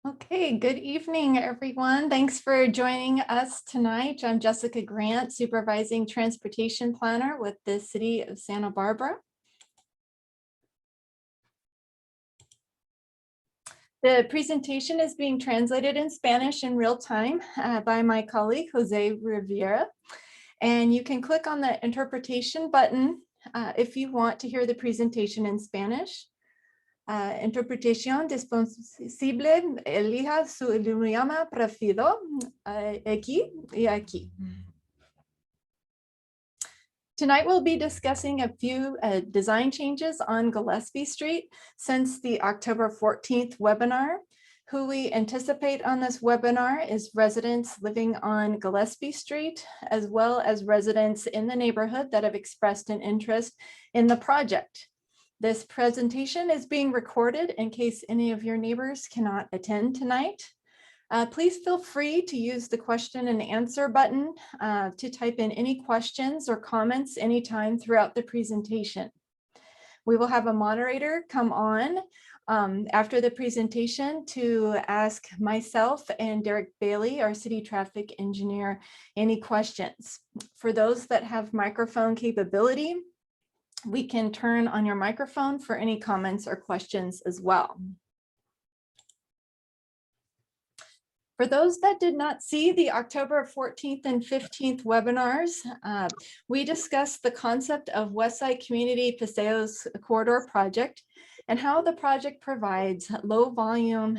Okay, good evening, everyone. Thanks for joining us tonight. I'm Jessica Grant, Supervising Transportation Planner with the City of Santa Barbara. The presentation is being translated in Spanish in real time by my colleague, Jose Rivera. And you can click on the interpretation button if you want to hear the presentation in Spanish. Interpretación disponible, elija su idioma preferido aquí y aquí. Tonight we'll be discussing a few design changes on Gillespie Street since the October 14th webinar. Who we anticipate on this webinar is residents living on Gillespie Street, as well as residents in the neighborhood that have expressed an interest in the project. This presentation is being recorded in case any of your neighbors cannot attend tonight. Please feel free to use the question and answer button to type in any questions or comments anytime throughout the presentation. We will have a moderator come on after the presentation to ask myself and Derek Bailey, our city traffic engineer, any questions. For those that have microphone capability, we can turn on your microphone for any comments or questions as well. For those that did not see the October 14th and 15th webinars, we discussed the concept of Westside Community Paseos Corridor Project and how the project provides low volume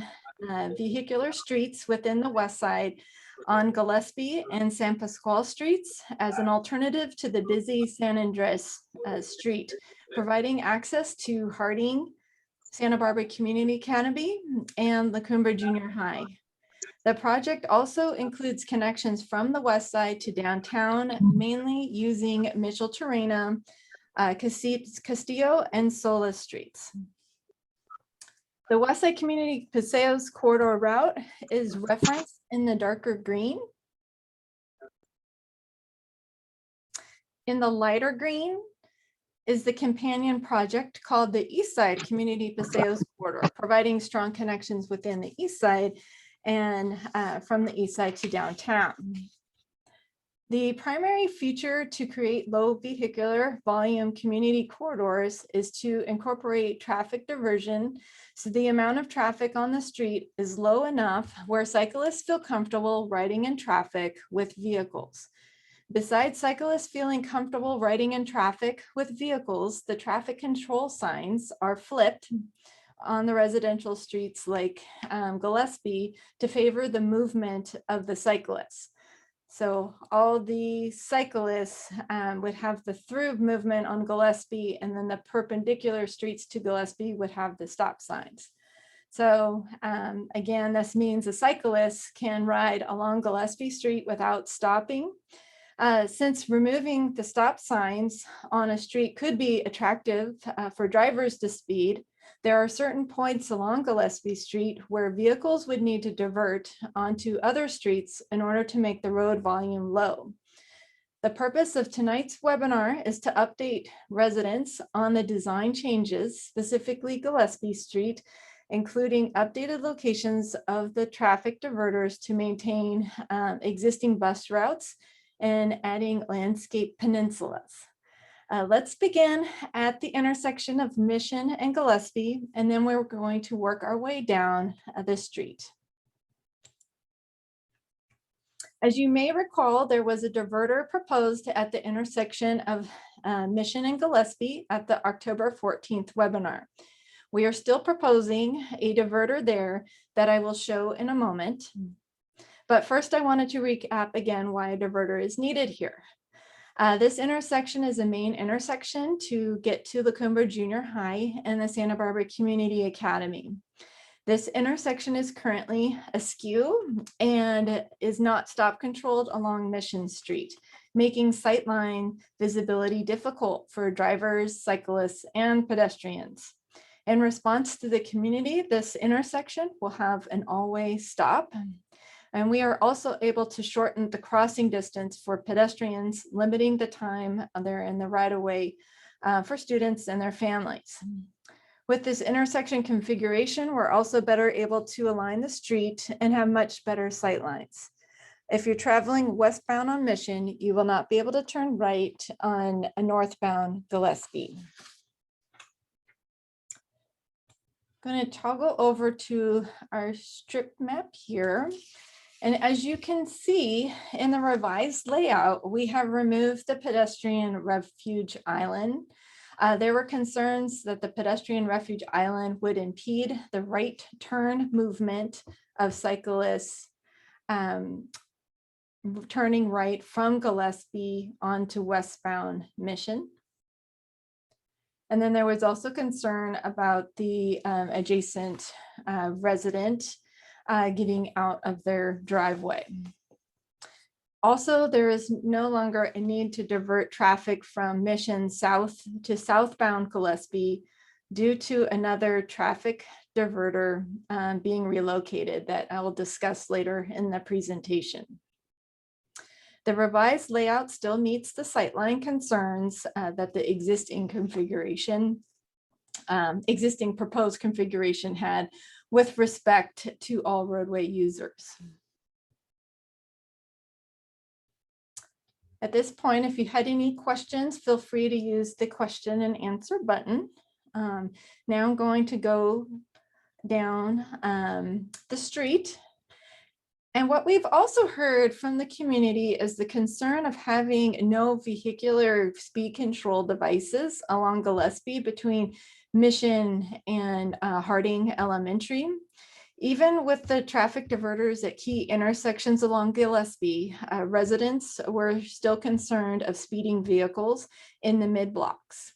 vehicular streets within the Westside on Gillespie and San Pasqual streets as an alternative to the busy San Andres street, providing access to Harding, Santa Barbara Community Academy, and La Cumbre Junior High. The project also includes connections from the Westside to downtown, mainly using Mitchell-Terrena, Castillo, and Sola streets. The Westside Community Paseos Corridor route is referenced in the darker green. In the lighter green is the companion project called the Eastside Community Paseos Corridor, providing strong connections within the Eastside and from the Eastside to downtown. The primary feature to create low vehicular volume community corridors is to incorporate traffic diversion, so the amount of traffic on the street is low enough where cyclists feel comfortable riding in traffic with vehicles. Besides cyclists feeling comfortable riding in traffic with vehicles, the traffic control signs are flipped on the residential streets like Gillespie to favor the movement of the cyclists. So all the cyclists would have the through movement on Gillespie, and then the perpendicular streets to Gillespie would have the stop signs. So again, this means the cyclists can ride along Gillespie Street without stopping. Since removing the stop signs on a street could be attractive for drivers to speed, there are certain points along Gillespie Street where vehicles would need to divert onto other streets in order to make the road volume low. The purpose of tonight's webinar is to update residents on the design changes, specifically Gillespie Street, including updated locations of the traffic diverters to maintain existing bus routes and adding landscape peninsulas. Let's begin at the intersection of Mission and Gillespie, and then we're going to work our way down the street. As you may recall, there was a diverter proposed at the intersection of Mission and Gillespie at the October 14th webinar. We are still proposing a diverter there that I will show in a moment. But first, I wanted to recap again why a diverter is needed here. This intersection is a main intersection to get to La Cumbre Junior High and the Santa Barbara Community Academy. This intersection is currently askew and is not stop controlled along Mission Street, making sightline visibility difficult for drivers, cyclists, and pedestrians. In response to the community, this intersection will have an all-way stop. And we are also able to shorten the crossing distance for pedestrians, limiting the time they're in the right-of-way for students and their families. With this intersection configuration, we're also better able to align the street and have much better sight lines. If you're traveling westbound on Mission, you will not be able to turn right on a northbound Gillespie. I'm going to toggle over to our strip map here. And as you can see in the revised layout, we have removed the pedestrian refuge island. There were concerns that the pedestrian refuge island would impede the right turn movement of cyclists turning right from Gillespie onto westbound Mission. And then there was also concern about the adjacent resident getting out of their driveway. Also, there is no longer a need to divert traffic from Mission south to southbound Gillespie due to another traffic diverter being relocated that I will discuss later in the presentation. The revised layout still meets the sightline concerns that the existing proposed configuration had with respect to all roadway users. At this point, if you had any questions, feel free to use the question and answer button. Now I'm going to go down the street. And what we've also heard from the community is the concern of having no vehicular speed control devices along Gillespie between Mission and Harding Elementary. Even with the traffic diverters at key intersections along Gillespie, residents were still concerned of speeding vehicles in the mid-blocks.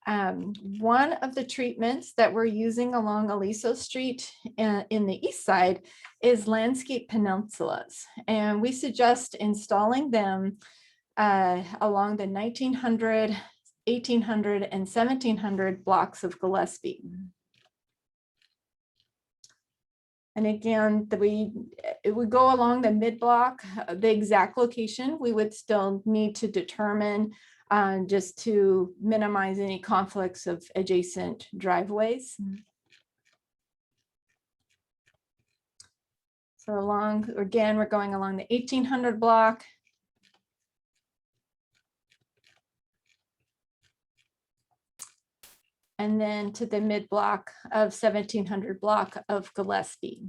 One of the treatments that we're using along Aliso Street in the east side is landscape peninsulas. And we suggest installing them along the 1900, 1800, and 1700 blocks of Gillespie. And again, it would go along the mid-block. The exact location we would still need to determine just to minimize any conflicts of adjacent driveways. So again, we're going along the 1800 block. And then to the mid block of 1700 block of Gillespie.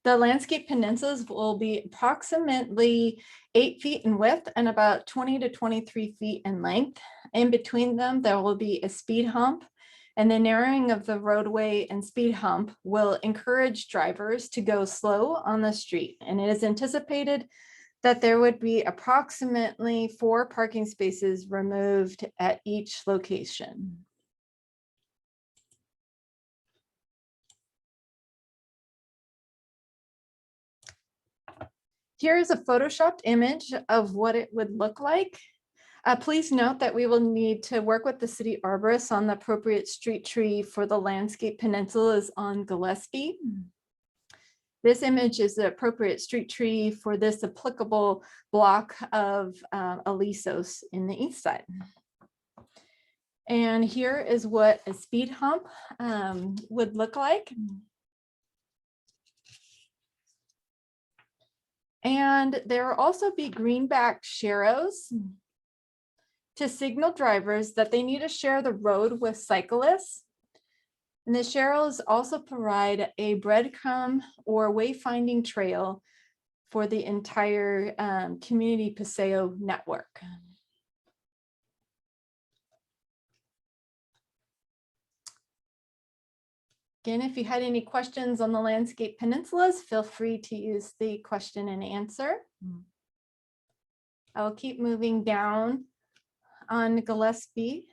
The landscape peninsulas will be approximately 8 feet in width and about 20 to 23 feet in length. In between them, there will be a speed hump, and the narrowing of the roadway and speed hump will encourage drivers to go slow on the street. And it is anticipated that there would be approximately 4 parking spaces removed at each location. Here is a photoshopped image of what it would look like. Please note that we will need to work with the city arborist on the appropriate street tree for the landscape peninsulas on Gillespie. This image is the appropriate street tree for this applicable block of Alisos in the east side. And here is what a speed hump would look like. And there will also be greenback sharrows to signal drivers that they need to share the road with cyclists. And the sharrows also provide a breadcrumb or wayfinding trail for the entire community Paseo network. Again, if you had any questions on the landscape peninsulas, feel free to use the question and answer. I will keep moving down on Gillespie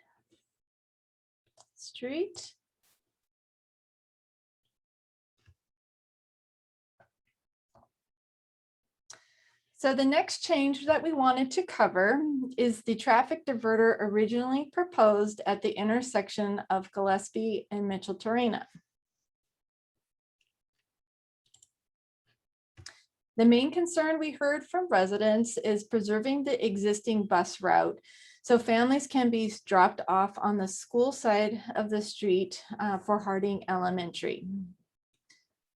Street. So the next change that we wanted to cover is the traffic diverter originally proposed at the intersection of Gillespie and Mitchell-Torena. The main concern we heard from residents is preserving the existing bus route So families can be dropped off on the school side of the street for Harding Elementary.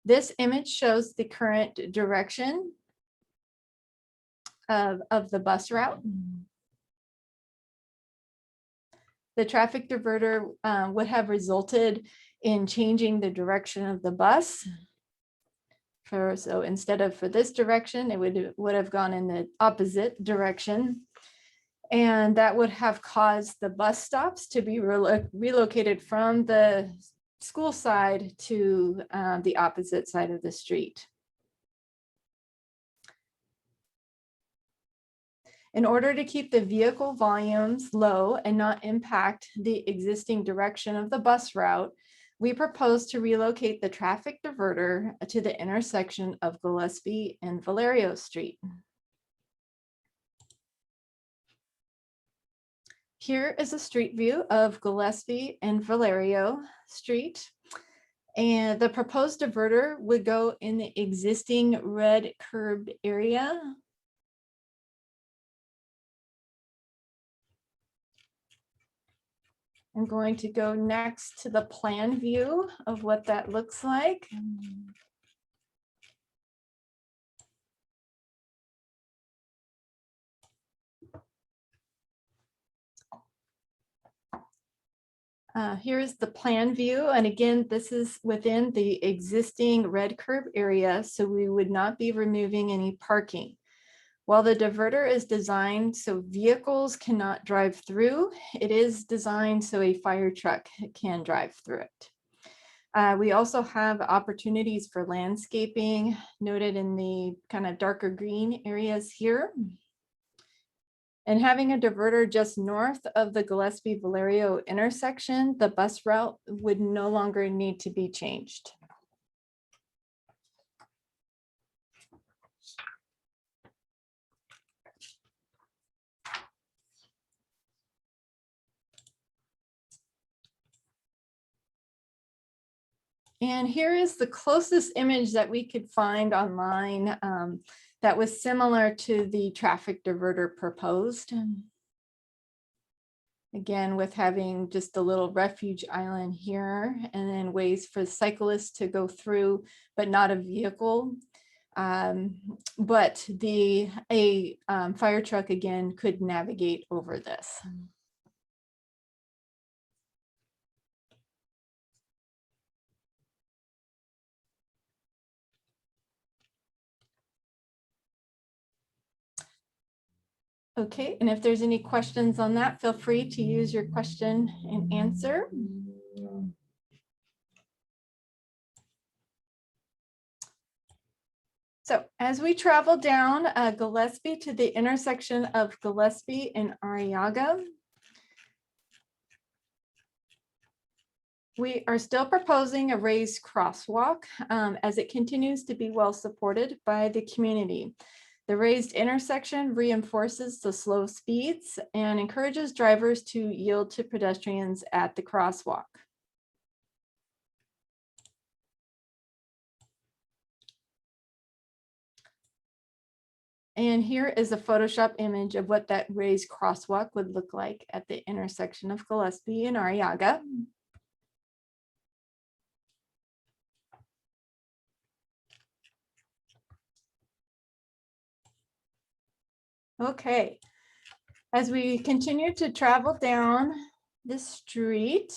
This image shows the current direction of the bus route. The traffic diverter would have resulted in changing the direction of the bus. So instead of for this direction, it would have gone in the opposite direction. And that would have caused the bus stops to be relocated from the school side to the opposite side of the street. In order to keep the vehicle volumes low and not impact the existing direction of the bus route, we propose to relocate the traffic diverter to the intersection of Gillespie and Valerio Street. Here is a street view of Gillespie and Valerio Street. And the proposed diverter would go in the existing red curb area. I'm going to go next to the plan view of what that looks like. Here's the plan view. And again, this is within the existing red curb area, so we would not be removing any parking. While the diverter is designed so vehicles cannot drive through, it is designed so a fire truck can drive through it. We also have opportunities for landscaping noted in the kind of darker green areas here. And having a diverter just north of the Gillespie-Valerio intersection, the bus route would no longer need to be changed. And here is the closest image that we could find online that was similar to the traffic diverter proposed. Again, with having just a little refuge island here and then ways for cyclists to go through, but not a vehicle. But a fire truck again could navigate over this. Okay, and if there's any questions on that, feel free to use your question and answer. So as we travel down Gillespie to the intersection of Gillespie and Arrellaga, we are still proposing a raised crosswalk as it continues to be well supported by the community. The raised intersection reinforces the slow speeds and encourages drivers to yield to pedestrians at the crosswalk. And here is a Photoshop image of what that raised crosswalk would look like at the intersection of Gillespie and Arrellaga. Okay, as we continue to travel down the street,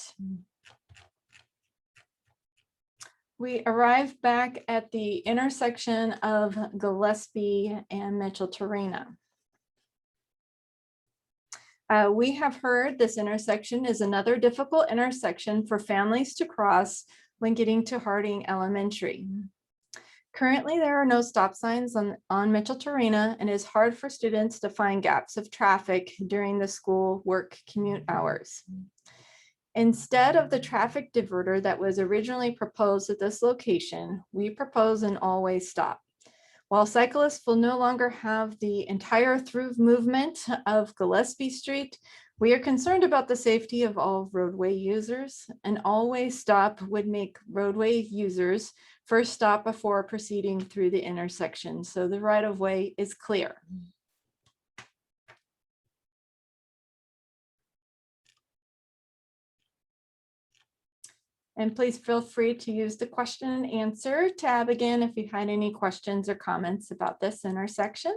we arrive back at the intersection of Gillespie and Micheltorena. We have heard this intersection is another difficult intersection for families to cross when getting to Harding Elementary. Currently, there are no stop signs on Micheltorena, and it is hard for students to find gaps of traffic during the school work commute hours. Instead of the traffic diverter that was originally proposed at this location, we propose an all-way stop. While cyclists will no longer have the entire through movement of Gillespie Street, we are concerned about the safety of all roadway users. An all-way stop would make roadway users first stop before proceeding through the intersection, so the right-of-way is clear. And please feel free to use the question and answer tab again if you had any questions or comments about this intersection.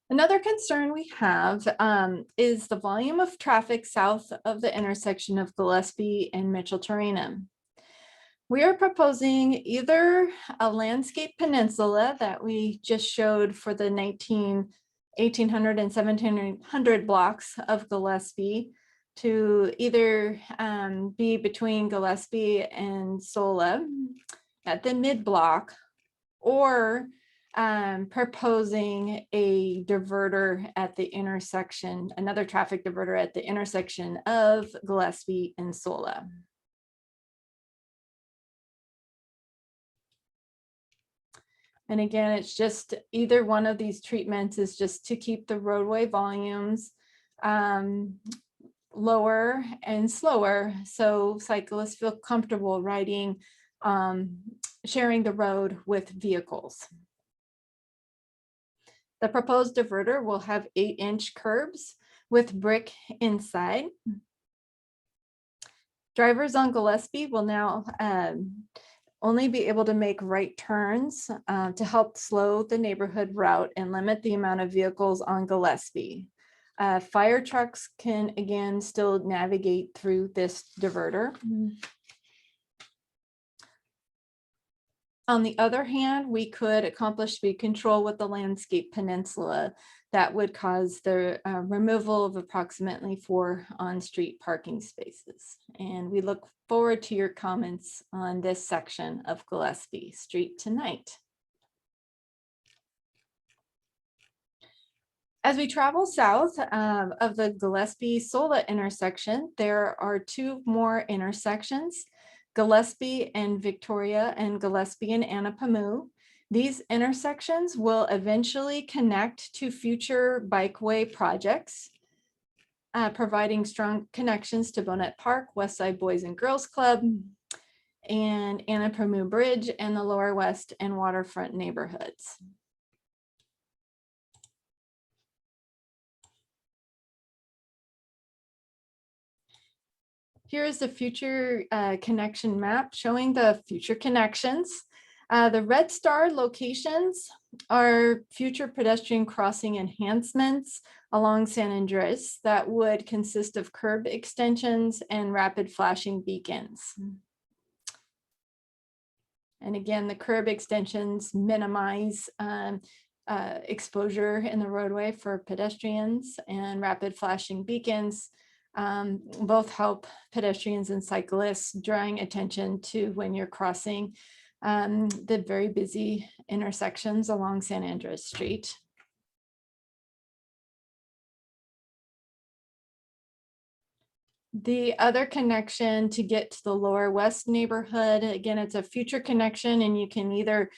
Another concern we have is the volume of traffic south of the intersection of Gillespie and Mitchell-Tarenum. We are proposing either a landscape peninsula that we just showed for the 1800 and 1700 blocks of Gillespie to either be between Gillespie and Sola at the mid block, or proposing a diverter at the intersection, another traffic diverter at the intersection of Gillespie and Sola. And again, it's just either one of these treatments is just to keep the roadway volumes lower and slower, so cyclists feel comfortable riding, sharing the road with vehicles. The proposed diverter will have 8-inch curbs with brick inside. Drivers on Gillespie will now only be able to make right turns to help slow the neighborhood route and limit the amount of vehicles on Gillespie. Fire trucks can again still navigate through this diverter. On the other hand, we could accomplish speed control with the landscape peninsula that would cause the removal of approximately 4 on-street parking spaces. And we look forward to your comments on this section of Gillespie Street tonight. As we travel south of the Gillespie-Sola intersection, there are 2 more intersections, Gillespie and Victoria and Gillespie and Anapamu. These intersections will eventually connect to future bikeway projects, providing strong connections to Bonnet Park, Westside Boys and Girls Club, and Anapamu Bridge and the Lower West and waterfront neighborhoods. Here is the future connection map showing the future connections. The red star locations are future pedestrian crossing enhancements along San Andres that would consist of curb extensions and rapid flashing beacons. And again, the curb extensions minimize exposure in the roadway for pedestrians, and rapid flashing beacons both help pedestrians and cyclists, drawing attention to when you're crossing the very busy intersections along San Andres Street. The other connection to get to the Lower West neighborhood, again, it's a future connection, and you can either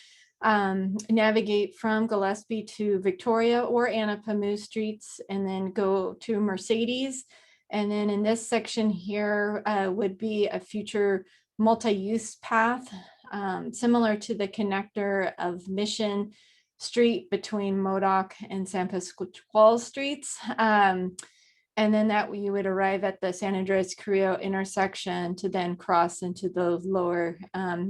navigate from Gillespie to Victoria or Anapamu streets and then go to Mercedes. And then in this section here would be a future multi-use path, similar to the connector of Mission Street between Modoc and San Pasqual streets. And then that you would arrive at the San Andres Carrillo intersection to then cross into the Lower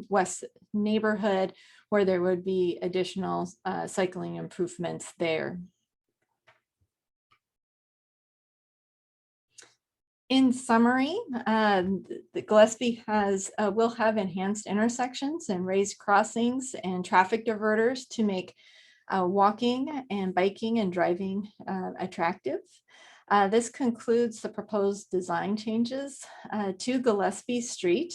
West neighborhood, where there would be additional cycling improvements there. In summary, the Gillespie will have enhanced intersections and raised crossings and traffic diverters to make walking and biking and driving attractive. This concludes the proposed design changes to Gillespie Street.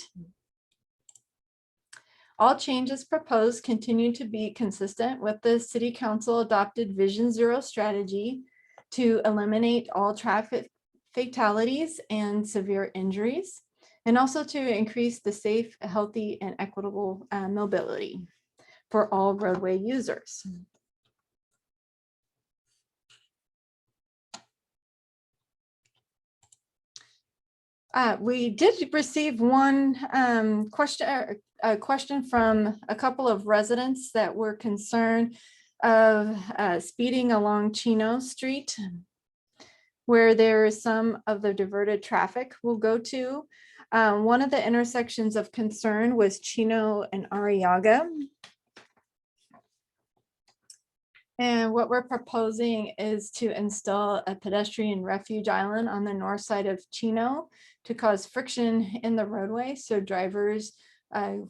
All changes proposed continue to be consistent with the City Council adopted Vision Zero strategy to eliminate all traffic fatalities and severe injuries, and also to increase the safe, healthy, and equitable mobility for all roadway users. We did receive one question from a couple of residents that were concerned of speeding along Chino Street. where there is some of the diverted traffic will go to. One of the intersections of concern was Chino and Arrellaga. And what we're proposing is to install a pedestrian refuge island on the north side of Chino to cause friction in the roadway, so drivers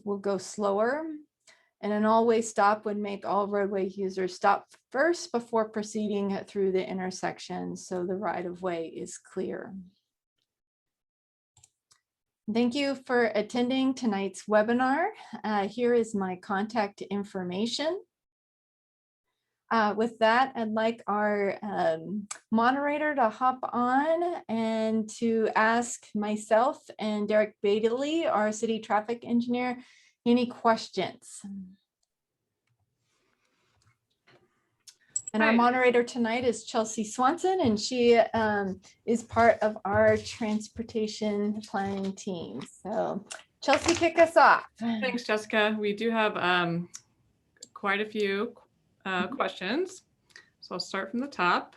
will go slower. And an all-way stop would make all roadway users stop first before proceeding through the intersection, so the right-of-way is clear. Thank you for attending tonight's webinar. Here is my contact information. With that, I'd like our moderator to hop on and to ask myself and Derek Bailey, our city traffic engineer, any questions. And our moderator tonight is Chelsea Swanson, and she is part of our transportation planning team. So Chelsea, kick us off. Thanks, Jessica. We do have quite a few questions. So I'll start from the top.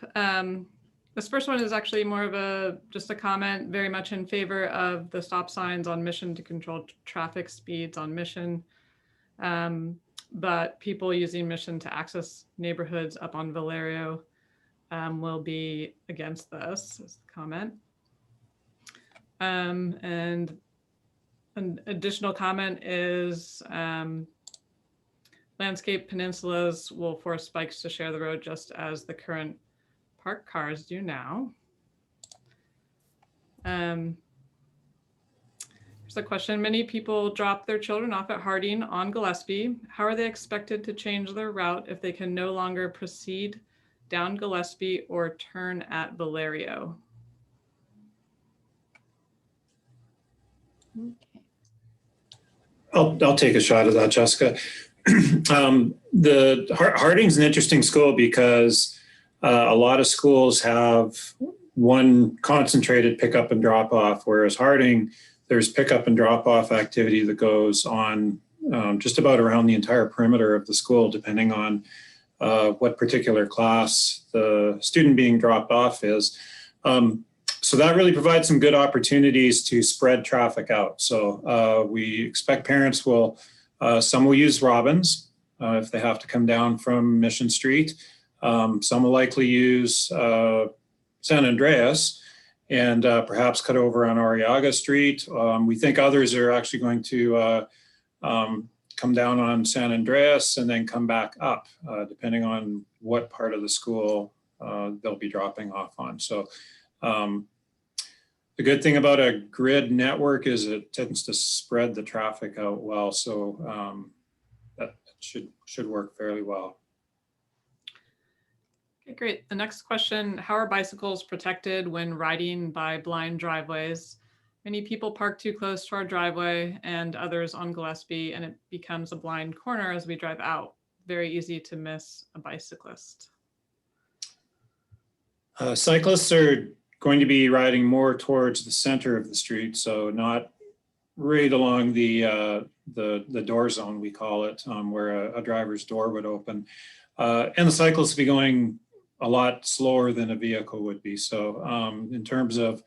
This first one is actually more of just a comment, very much in favor of the stop signs on Mission to control traffic speeds on Mission. But people using Mission to access neighborhoods up on Valerio will be against this, is the comment. And an additional comment is landscape peninsulas will force bikes to share the road just as the current parked cars do now. Here's a question. Many people drop their children off at Harding on Gillespie. How are they expected to change their route if they can no longer proceed down Gillespie or turn at Valerio? I'll take a shot at that, Jessica. The Harding's an interesting school because a lot of schools have one concentrated pickup and drop off, whereas Harding, there's pickup and drop off activity that goes on just about around the entire perimeter of the school, depending on what particular class the student being dropped off is. So that really provides some good opportunities to spread traffic out. So we expect parents some will use Robbins if they have to come down from Mission Street. Some will likely use San Andreas and perhaps cut over on Arrellaga Street. We think others are actually going to come down on San Andreas and then come back up, depending on what part of the school they'll be dropping off on. So the good thing about a grid network is it tends to spread the traffic out well. So that should work fairly well. Okay, great. The next question, how are bicycles protected when riding by blind driveways? Many people park too close to our driveway and others on Gillespie, and it becomes a blind corner as we drive out. Very easy to miss a bicyclist. Cyclists are going to be riding more towards the center of the street, so not right along the door zone, we call it, where a driver's door would open. And the cyclists will be going a lot slower than a vehicle would be. So in terms of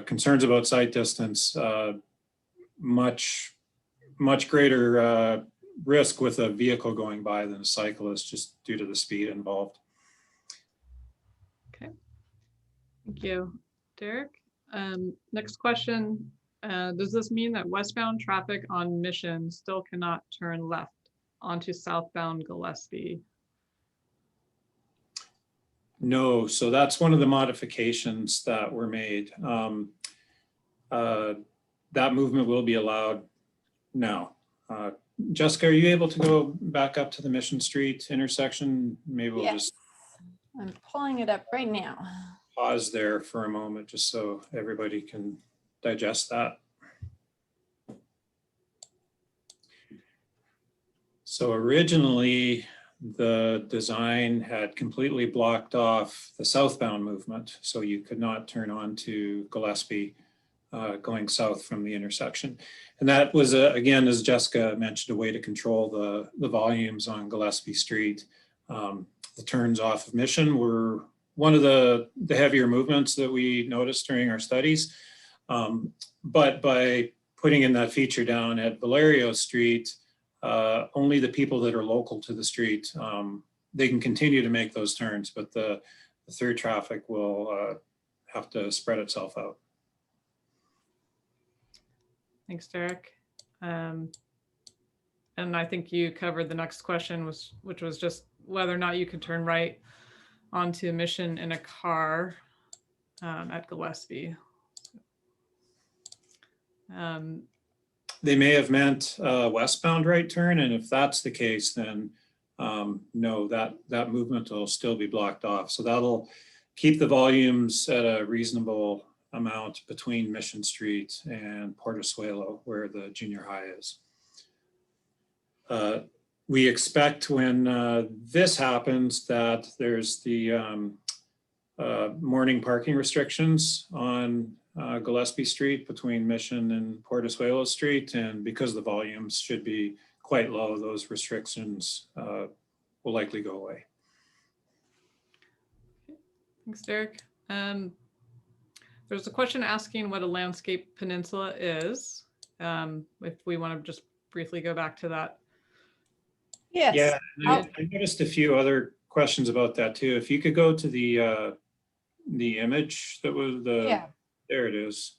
concerns about sight distance, much greater risk with a vehicle going by than a cyclist, just due to the speed involved. Okay, thank you, Derek. Next question, does this mean that westbound traffic on Mission still cannot turn left onto southbound Gillespie? No, so that's one of the modifications that were made. That movement will be allowed now. Jessica, are you able to go back up to the Mission Street intersection? Maybe we'll just I'm pulling it up right now. Pause there for a moment just so everybody can digest that. So originally, the design had completely blocked off the southbound movement, so you could not turn on to Gillespie going south from the intersection. And that was, again, as Jessica mentioned, a way to control the volumes on Gillespie Street. The turns off of Mission were one of the heavier movements that we noticed during our studies. But by putting in that feature down at Valerio Street, only the people that are local to the street, they can continue to make those turns, but the through traffic will have to spread itself out. Thanks, Derek. And I think you covered the next question, which was just whether or not you can turn right onto Mission in a car at Gillespie. They may have meant westbound right turn, and if that's the case, then no, that movement will still be blocked off. So that'll keep the volumes at a reasonable amount between Mission Street and Portezuelo, where the junior high is. We expect when this happens that there's the morning parking restrictions on Gillespie Street between Mission and Portezuelo Street, and because the volumes should be quite low, those restrictions will likely go away. Thanks, Derek. There's a question asking what a landscape peninsula is. If we want to just briefly go back to that. Yes. Yeah, I noticed a few other questions about that too. If you could go to the image that was there it is.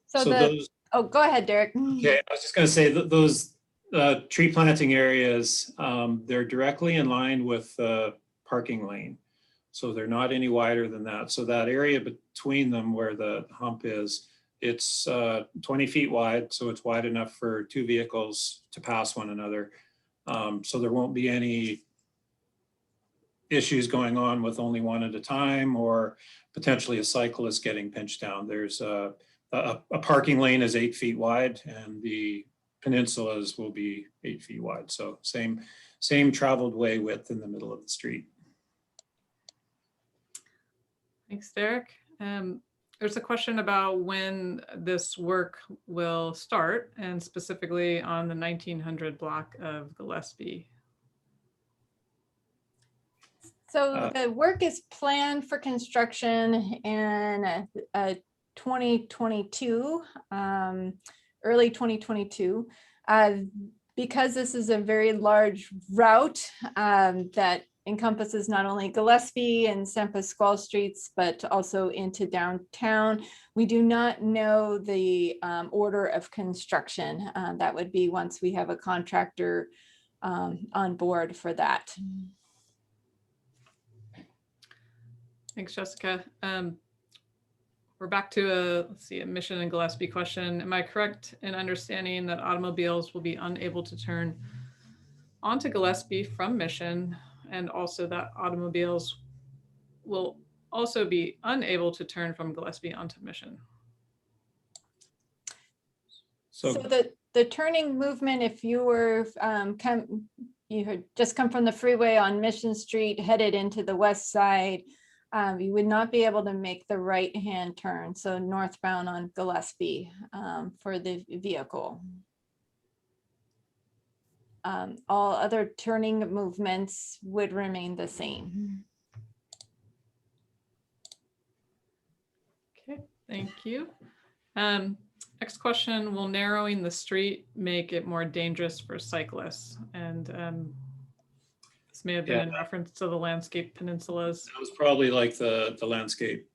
So those, oh, go ahead, Derek. okay, I was just going to say that those tree planting areas, they're directly in line with the parking lane. So they're not any wider than that. So that area between them where the hump is, it's 20 feet wide. So it's wide enough for two vehicles to pass one another. So there won't be any issues going on with only one at a time, or potentially a cyclist getting pinched down. There's a parking lane is 8 feet wide, and the peninsulas will be 8 feet wide. So same traveled way width in the middle of the street. Thanks, Derek. There's a question about when this work will start, and specifically on the 1900 block of Gillespie. So the work is planned for construction in 2022, early 2022. Because this is a very large route that encompasses not only Gillespie and San Pasqual streets, but also into downtown. We do not know the order of construction. That would be once we have a contractor on board for that. Thanks, Jessica. We're back to a Mission and Gillespie question. Am I correct in understanding that automobiles will be unable to turn onto Gillespie from Mission, and also that automobiles will also be unable to turn from Gillespie onto Mission? So the turning movement, if you were you had just come from the freeway on Mission Street headed into the west side, you would not be able to make the right-hand turn, so northbound on Gillespie for the vehicle. All other turning movements would remain the same. Okay, thank you. Next question, will narrowing the street make it more dangerous for cyclists? And this may have been in reference to the landscape peninsulas. It was probably like the landscape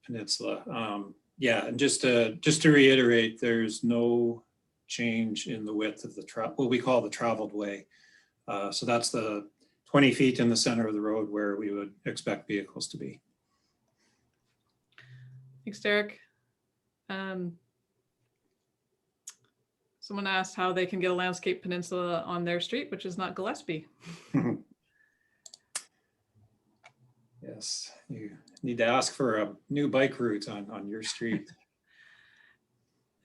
peninsula. Yeah, and just to reiterate, there's no change in the width of what we call the traveled way. So that's the 20 feet in the center of the road where we would expect vehicles to be. Thanks, Derek. Someone asked how they can get a landscape peninsula on their street, which is not Gillespie. Yes, you need to ask for a new bike route on your street.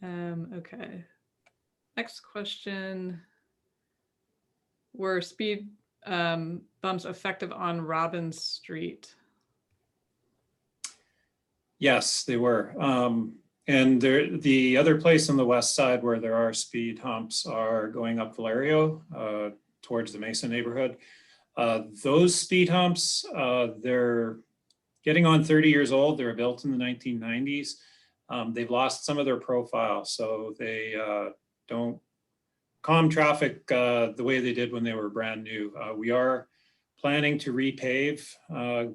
Okay. Next question. Were speed bumps effective on Robbins Street? Yes, they were. And the other place on the west side where there are speed humps are going up Valerio towards the Mesa neighborhood. Those speed humps, they're getting on 30 years old. They were built in the 1990s. They've lost some of their profile, so they don't calm traffic the way they did when they were brand new. We are planning to repave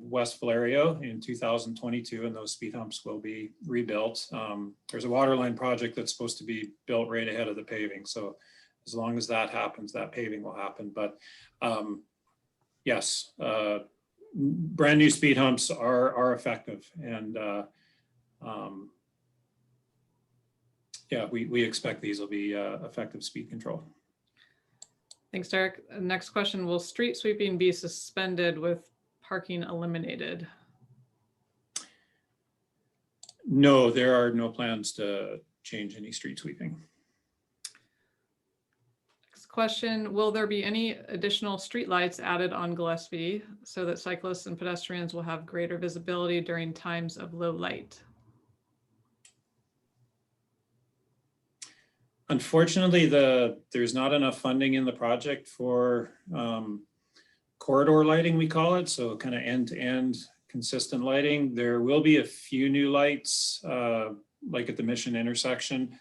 West Valerio in 2022, and those speed humps will be rebuilt. There's a water line project that's supposed to be built right ahead of the paving. So as long as that happens, that paving will happen. But yes, brand new speed humps are effective. And yeah, we expect these will be effective speed control. Thanks, Derek. Next question, will street sweeping be suspended with parking eliminated? No, there are no plans to change any street sweeping. Next question, will there be any additional street lights added on Gillespie so that cyclists and pedestrians will have greater visibility during times of low light? Unfortunately, there's not enough funding in the project for corridor lighting, we call it. So kind of end-to-end consistent lighting. There will be a few new lights, like at the Mission intersection,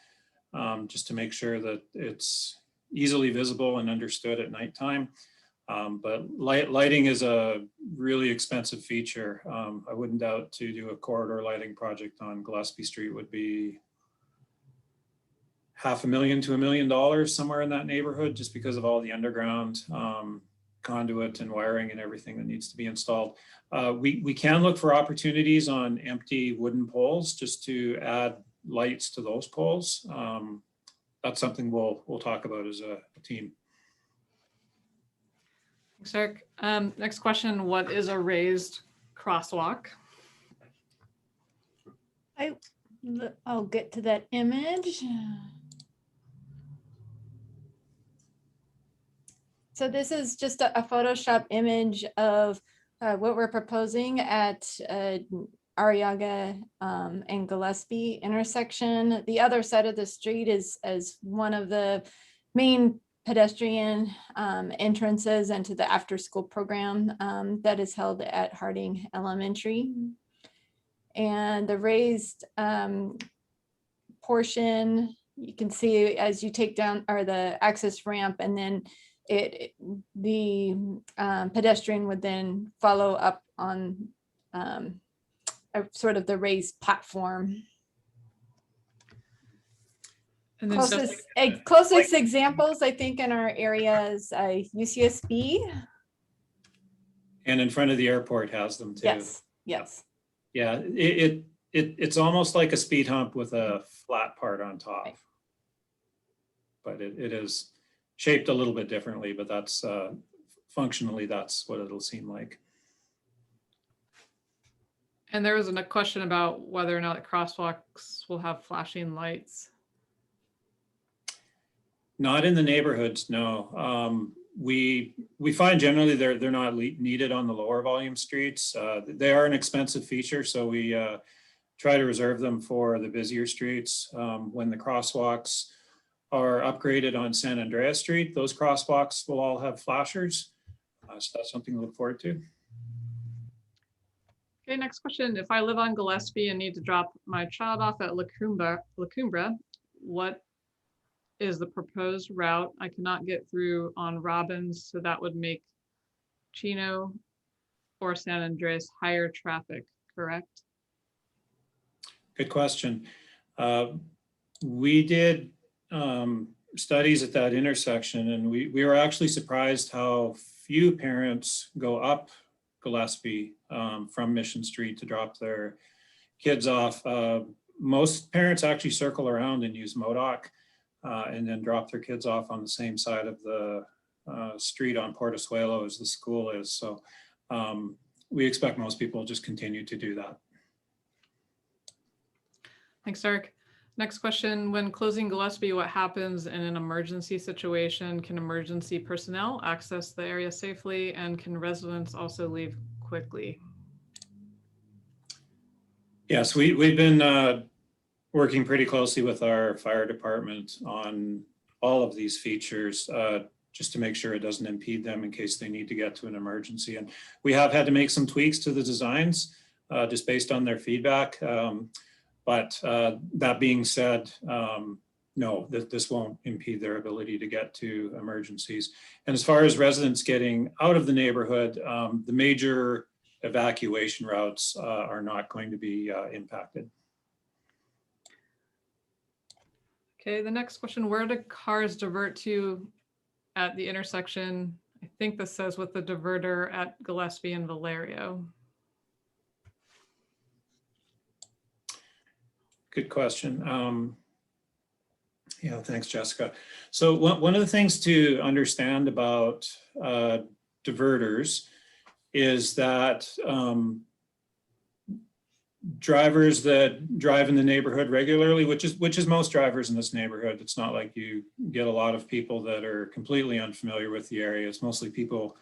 just to make sure that it's easily visible and understood at nighttime. But lighting is a really expensive feature. I wouldn't doubt to do a corridor lighting project on Gillespie Street would be $500,000 to $1 million, somewhere in that neighborhood, just because of all the underground conduit and wiring and everything that needs to be installed. We can look for opportunities on empty wooden poles just to add lights to those poles. That's something we'll talk about as a team. Thanks, Eric. Next question, what is a raised crosswalk? I'll get to that image. So this is just a Photoshop image of what we're proposing at Arrellaga and Gillespie intersection. The other side of the street is as one of the main pedestrian entrances into the after-school program that is held at Harding Elementary. And the raised portion, you can see as you take down, or the access ramp, and then the pedestrian would then follow up on sort of the raised platform. And then Closest examples, I think, in our area is UCSB. And in front of the airport has them too. Yes, yes. Yeah, it's almost like a speed hump with a flat part on top. Right. But it is shaped a little bit differently, but that's functionally, that's what it'll seem like. And there was a question about whether or not crosswalks will have flashing lights. Not in the neighborhoods, no. We find generally they're not needed on the lower volume streets. They are an expensive feature, so we try to reserve them for the busier streets. When the crosswalks are upgraded on San Andreas Street, those crosswalks will all have flashers. So that's something to look forward to. Okay, next question. If I live on Gillespie and need to drop my child off at La Cumbre, what is the proposed route? I cannot get through on Robbins, so that would make Chino or San Andreas higher traffic, correct? Good question. We did studies at that intersection, and we were actually surprised how few parents go up Gillespie from Mission Street to drop their kids off. Most parents actually circle around and use MODOC and then drop their kids off on the same side of the street on Portezuelo as the school is. So we expect most people just continue to do that. Thanks, Eric. Next question, when closing Gillespie, what happens in an emergency situation? Can emergency personnel access the area safely, and can residents also leave quickly? Yes, we've been working pretty closely with our fire department on all of these features. just to make sure it doesn't impede them in case they need to get to an emergency. And we have had to make some tweaks to the designs just based on their feedback. But that being said, no, this won't impede their ability to get to emergencies. And as far as residents getting out of the neighborhood, the major evacuation routes are not going to be impacted. Okay, the next question, where do cars divert to at the intersection? I think this says with the diverter at Gillespie and Valerio. Good question. Yeah, thanks, Jessica. So one of the things to understand about diverters is that drivers that drive in the neighborhood regularly, which is most drivers in this neighborhood. It's not like you get a lot of people that are completely unfamiliar with the area. It's mostly people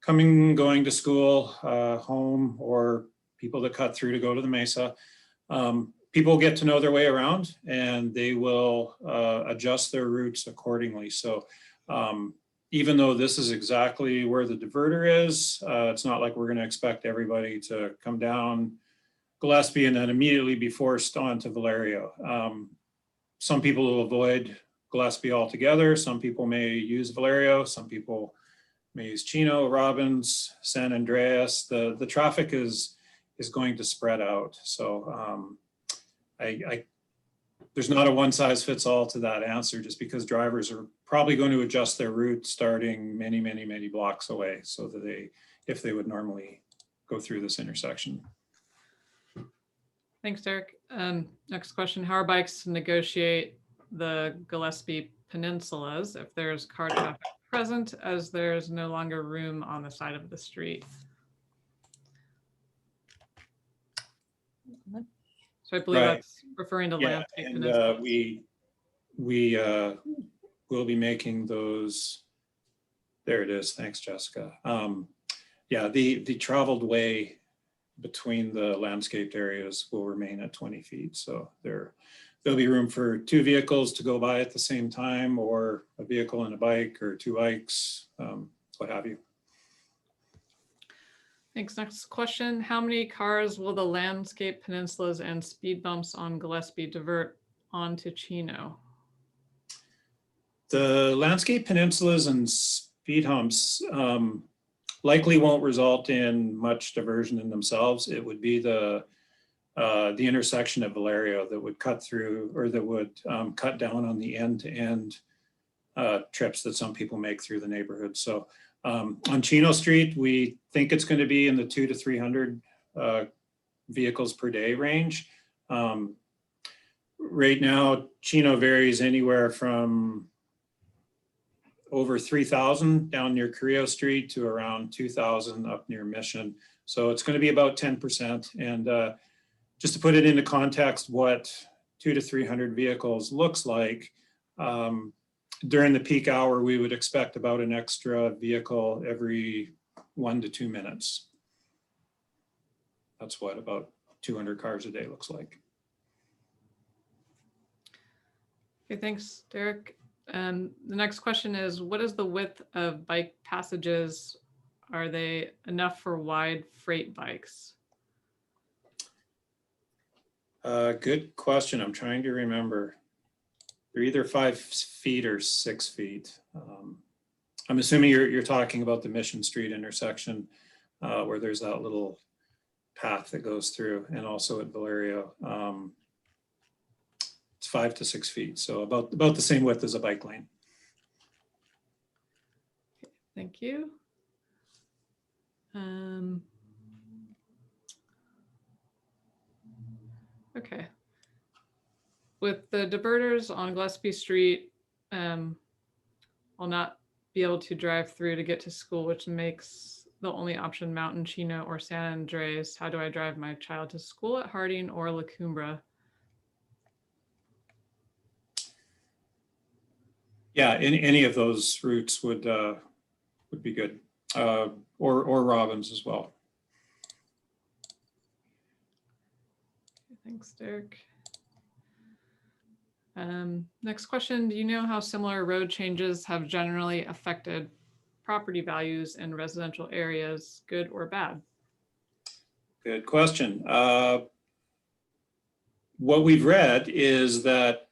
coming, going to school, home, or people that cut through to go to the Mesa. People get to know their way around and they will adjust their routes accordingly. So even though this is exactly where the diverter is, it's not like we're going to expect everybody to come down Gillespie and then immediately be forced onto Valerio. Some people will avoid Gillespie altogether. Some people may use Valerio. Some people may use Chino, Robbins, San Andreas. The traffic is going to spread out. So there's not a one size fits all to that answer, just because drivers are probably going to adjust their route starting many, many, many blocks away, so that if they would normally go through this intersection. Thanks, Derek. Next question, how are bikes to negotiate the Gillespie peninsulas if there's car traffic present, as there's no longer room on the side of the street? So I believe that's referring to landscape peninsulas. And we will be making those. There it is. Thanks, Jessica. Yeah, the traveled way between the landscaped areas will remain at 20 feet. So there'll be room for 2 vehicles to go by at the same time, or a vehicle and a bike, or 2 bikes, what have you. Thanks. Next question. How many cars will the landscape peninsulas and speed bumps on Gillespie divert onto Chino? The landscape peninsulas and speed humps likely won't result in much diversion in themselves. It would be the intersection of Valerio that would cut through, or that would cut down on the end-to-end trips that some people make through the neighborhood. So on Chino Street, we think it's going to be in the 200 to 300 vehicles per day range. Right now, Chino varies anywhere from over 3,000 down near Carrillo Street to around 2,000 up near Mission. So it's going to be about 10%. And just to put it into context, what 200 to 300 vehicles looks like, during the peak hour, we would expect about an extra vehicle every 1 to 2 minutes. That's what about 200 cars a day looks like. Okay, thanks, Derek. The next question is, what is the width of bike passages? Are they enough for wide freight bikes? Good question. I'm trying to remember. They're either 5 feet or 6 feet. I'm assuming you're talking about the Mission Street intersection where there's that little path that goes through, and also at Valerio. It's 5 to 6 feet, so about the same width as a bike lane. Thank you. Okay. With the diverters on Gillespie Street, I'll not be able to drive through to get to school, which makes the only option Mountain, Chino, or San Andres. How do I drive my child to school at Harding or La Cumbra? Yeah, any of those routes would be good, or Robbins as well. Thanks, Derek. Next question, do you know how similar road changes have generally affected property values in residential areas, good or bad? Good question. What we've read is that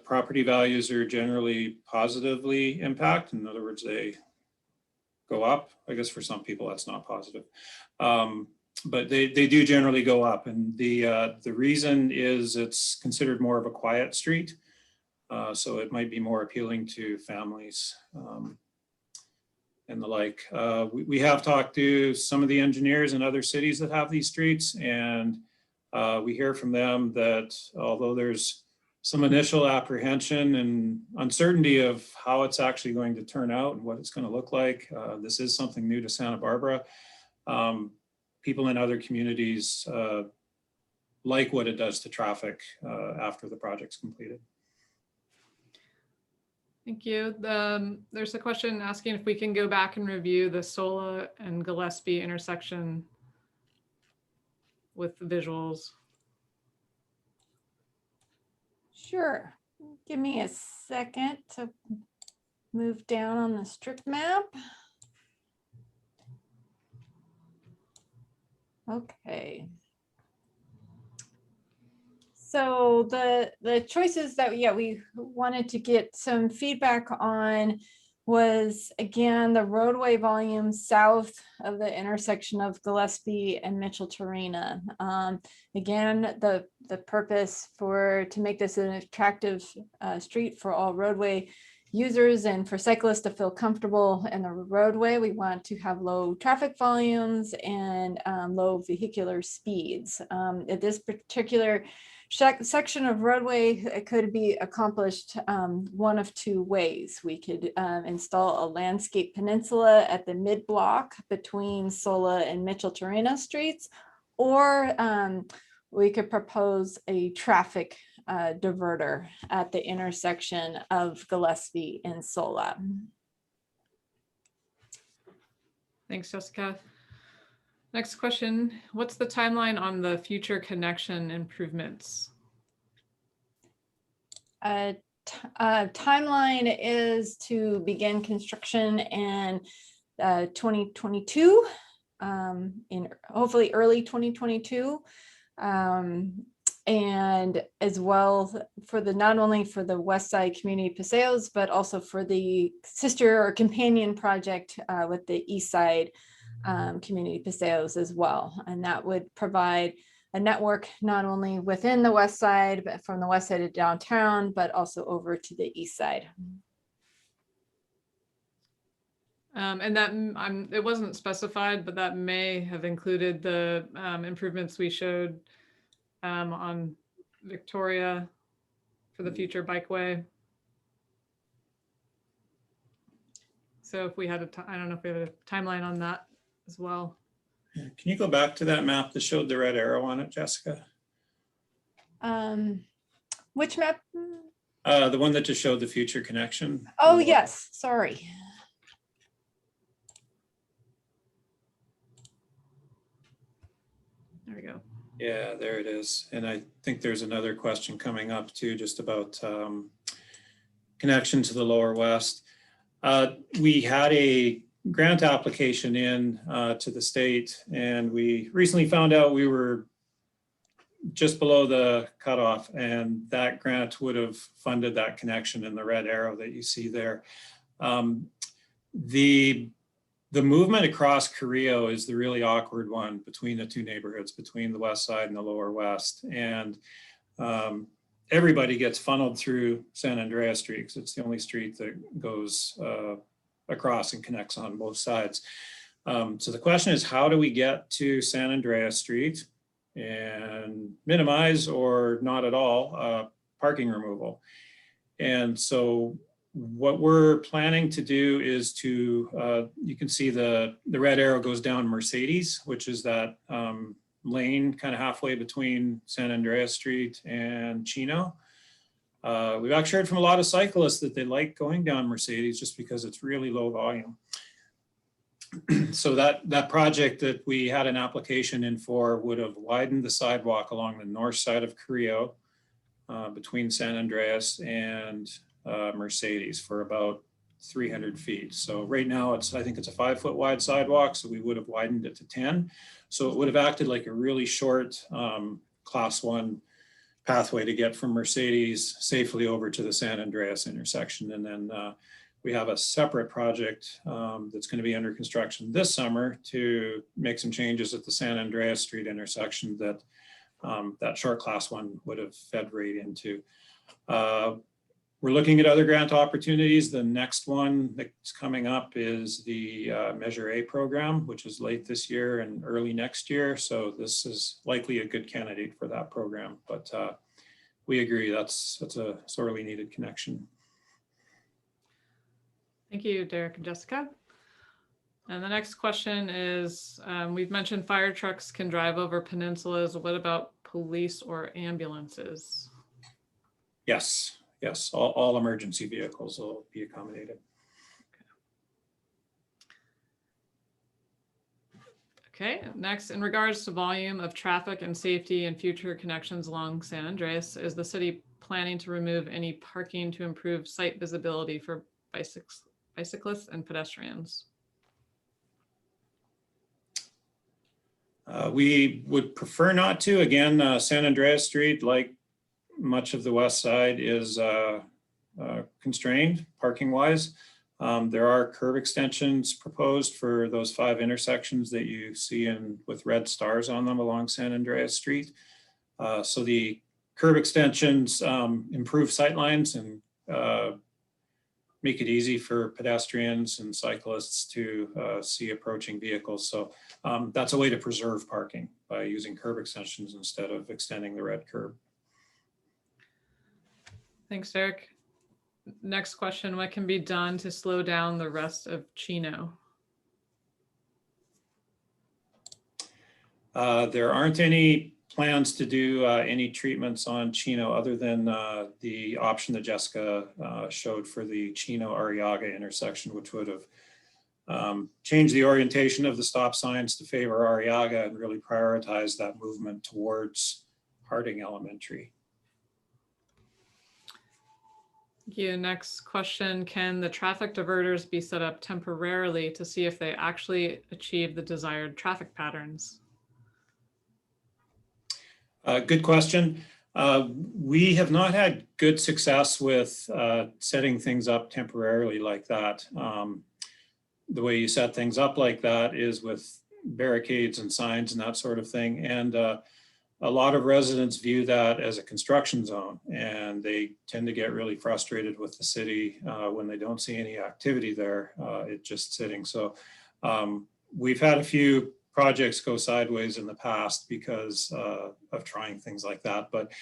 property values are generally positively impacted. In other words, they go up. I guess for some people that's not positive, but they do generally go up. And the reason is it's considered more of a quiet street, so it might be more appealing to families and the like. We have talked to some of the engineers in other cities that have these streets, and we hear from them that although there's some initial apprehension and uncertainty of how it's actually going to turn out and what it's going to look like, this is something new to Santa Barbara. People in other communities like what it does to traffic after the project's completed. Thank you. There's a question asking if we can go back and review the Sola and Gillespie intersection with the visuals. Sure. Give me a second to move down on the strip map. Okay. So the choices that we wanted to get some feedback on was, again, the roadway volume south of the intersection of Gillespie and Mitchell-Torena. Again, the purpose to make this an attractive street for all roadway users and for cyclists to feel comfortable in the roadway. We want to have low traffic volumes and low vehicular speeds. At this particular section of roadway, it could be accomplished one of two ways. We could install a landscape peninsula at the mid-block between Sola and Mitchell-Torena streets, or we could propose a traffic diverter at the intersection of Gillespie and Sola. Thanks, Jessica. Next question, what's the timeline on the future connection improvements? Timeline is to begin construction in 2022, in hopefully early 2022. And as well for not only for the Westside Community Paseos, but also for the sister or companion project with the Eastside Community Paseos as well. And that would provide a network not only within the West Side, but from the West Side of downtown, but also over to the East Side. And that it wasn't specified, but that may have included the improvements we showed on Victoria for the future bikeway. So if we had I don't know if we have a timeline on that as well. Can you go back to that map that showed the red arrow on it, Jessica? Which map? The one that just showed the future connection. Oh, yes, sorry. There we go. Yeah, there it is. And I think there's another question coming up too, just about connection to the Lower West. We had a grant application in to the state, and we recently found out we were just below the cutoff, and that grant would have funded that connection in the red arrow that you see there. The movement across Carrillo is the really awkward one between the two neighborhoods, between the West Side and the Lower West. And everybody gets funneled through San Andreas Street because it's the only street that goes across and connects on both sides. So the question is, how do we get to San Andreas Street and minimize or not at all parking removal? And so what we're planning to do is to, you can see the red arrow goes down Mercedes, which is that lane kind of halfway between San Andreas Street and Chino. We've actually heard from a lot of cyclists that they like going down Mercedes just because it's really low volume. So that project that we had an application in for would have widened the sidewalk along the north side of Carrillo, between San Andreas and Mercedes for about 300 feet. So right now I think it's a 5-foot wide sidewalk. So we would have widened it to 10. So it would have acted like a really short class 1 pathway to get from Mercedes safely over to the San Andreas intersection. And then we have a separate project that's going to be under construction this summer to make some changes at the San Andreas Street intersection that that short class 1 would have fed right into. We're looking at other grant opportunities. The next one that's coming up is the Measure A program, which is late this year and early next year. So this is likely a good candidate for that program. But we agree that's a sorely needed connection. Thank you, Derek and Jessica. And the next question is, we've mentioned fire trucks can drive over peninsulas. What about police or ambulances? Yes. Yes, all emergency vehicles will be accommodated. Okay, next, in regards to volume of traffic and safety and future connections along San Andreas, is the city planning to remove any parking to improve site visibility for bicyclists and pedestrians? We would prefer not to. Again, San Andreas Street, like much of the west side, is constrained parking wise. There are curb extensions proposed for those 5 intersections that you see with red stars on them along San Andreas Street. So the curb extensions improve sightlines and make it easy for pedestrians and cyclists to see approaching vehicles. So that's a way to preserve parking by using curb extensions instead of extending the red curb. Thanks, Derek. Next question, what can be done to slow down the rest of Chino? There aren't any plans to do any treatments on Chino other than the option that Jessica showed for the Chino Arrellaga intersection, which would have changed the orientation of the stop signs to favor Arrellaga and really prioritize that movement towards Harding Elementary. Thank you. Next question, can the traffic diverters be set up temporarily to see if they actually achieve the desired traffic patterns? Good question. We have not had good success with setting things up temporarily like that. The way you set things up like that is with barricades and signs and that sort of thing. And a lot of residents view that as a construction zone, and they tend to get really frustrated with the city when they don't see any activity there. It's just sitting. So we've had a few projects go sideways in the past because of trying things like that. But